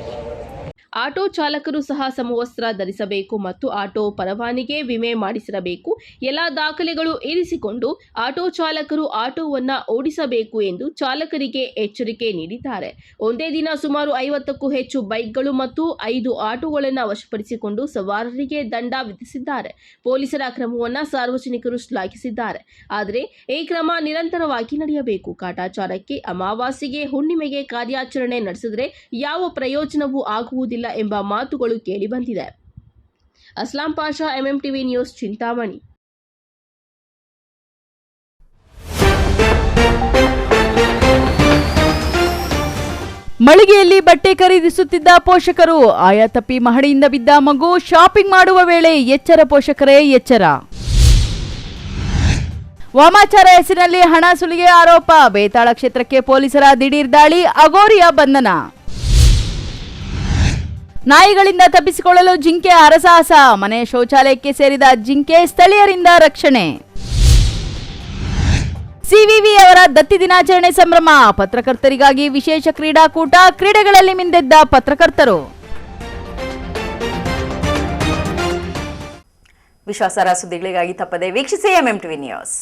ಆಟೋ ಚಾಲಕರು ಸಹ ಸಮವಸ್ತ್ರ ಧರಿಸಬೇಕು ಮತ್ತು ಆಟೋ ಪರವಾನಿಗೆ, ವಿಮೆ ಮಾಡಿಸಿರಬೇಕು. ಎಲ್ಲ ದಾಖಲೆಗಳು ಇರಿಸಿಕೊಂಡು ಆಟೋ ಚಾಲಕರು ಆಟೋವನ್ನು ಓಡಿಸಬೇಕು ಎಂದು ಚಾಲಕರಿಗೆ ಎಚ್ಚರಿಕೆ ನೀಡಿದ್ದಾರೆ. ಒಂದೇ ದಿನ ಸುಮಾರು 50ಕ್ಕೂ ಹೆಚ್ಚು ಬೈಕ್ಗಳು ಮತ್ತು 5 ಆಟೋಗಳನ್ನು ವಶಪಡಿಸಿಕೊಂಡು ಸವಾರರಿಗೆ ದಂಡ ವಿಧಿಸಿದ್ದಾರೆ. ಪೊಲೀಸರ ಕ್ರಮವನ್ನು ಸಾರ್ವಜನಿಕರು ಶ್ಲಾಘಿಸಿದ್ದಾರೆ. ಆದರೆ ಈ ಕ್ರಮ ನಿರಂತರವಾಗಿ ನಡೆಯಬೇಕು. ಕಾಟಾಚಾರಕ್ಕೆ, ಅಮಾವಾಸ್ಯೆಗೆ, ಹುಣ್ಣಿಮೆಗೆ ಕಾರ್ಯಾಚರಣೆ ನಡೆಸಿದರೆ ಯಾವ ಪ್ರಯೋಜನವೂ ಆಗುವುದಿಲ್ಲ ಎಂಬ ಮಾತುಗಳು ಕೇಳಿಬಂದಿದೆ. Aslam Pasha, MMTV news, Chintamani. ಮಳಿಗೆಯಲ್ಲಿ ಬಟ್ಟೆ ಖರೀದಿಸುತ್ತಿದ್ದ ಪೋಷಕರು, ಆಯಾ ತಪ್ಪಿ ಮಹಡಿಯಿಂದ ಬಿದ್ದ ಮಗು, ಶಾಪಿಂಗ್ ಮಾಡುವ ವೇಳೆ ಎಚ್ಚರ ಪೋಷಕರೇ ಎಚ್ಚರ. ವಾಮಾಚಾರ ಹೆಸರಿನಲ್ಲಿ ಹಣ ಸುಲಿಗೆ ಆರೋಪ, ಬೇತಾಳ ಕ್ಷೇತ್ರಕ್ಕೆ ಪೊಲೀಸರ ದಿಢೀರ್ ದಾಳಿ, ಅಗೋರಿಯ ಬಂಧನ. ನಾಯಿಗಳಿಂದ ತಪ್ಪಿಸಿಕೊಳ್ಳಲು ಜಿಂಕೆ ಹರಸಾಹಸ, ಮನೆಯ ಶೌಚಾಲಯಕ್ಕೆ ಸೇರಿದ ಜಿಂಕೆ ಸ್ಥಳೀಯರಿಂದ ರಕ್ಷಣೆ. ಸಿವಿವಿ ಅವರ ದತ್ತಿ ದಿನಾಚರಣೆ ಸಂಭ್ರಮ, ಪತ್ರಕರ್ತರಿಗಾಗಿ ವಿಶೇಷ ಕ್ರೀಡಾಕೂಟ, ಕ್ರೀಡೆಗಳಲ್ಲಿ ಮಿಂದೆದ್ದ ಪತ್ರಕರ್ತರು. ವಿಶ್ವಾಸಾರ್ಹ ಸುದ್ದಿಗಳಿಗಾಗಿ ತಪ್ಪದೆ ವೀಕ್ಷಿಸಿ ಎಂಎಂಟಿವಿ ನ್ಯೂಸ್.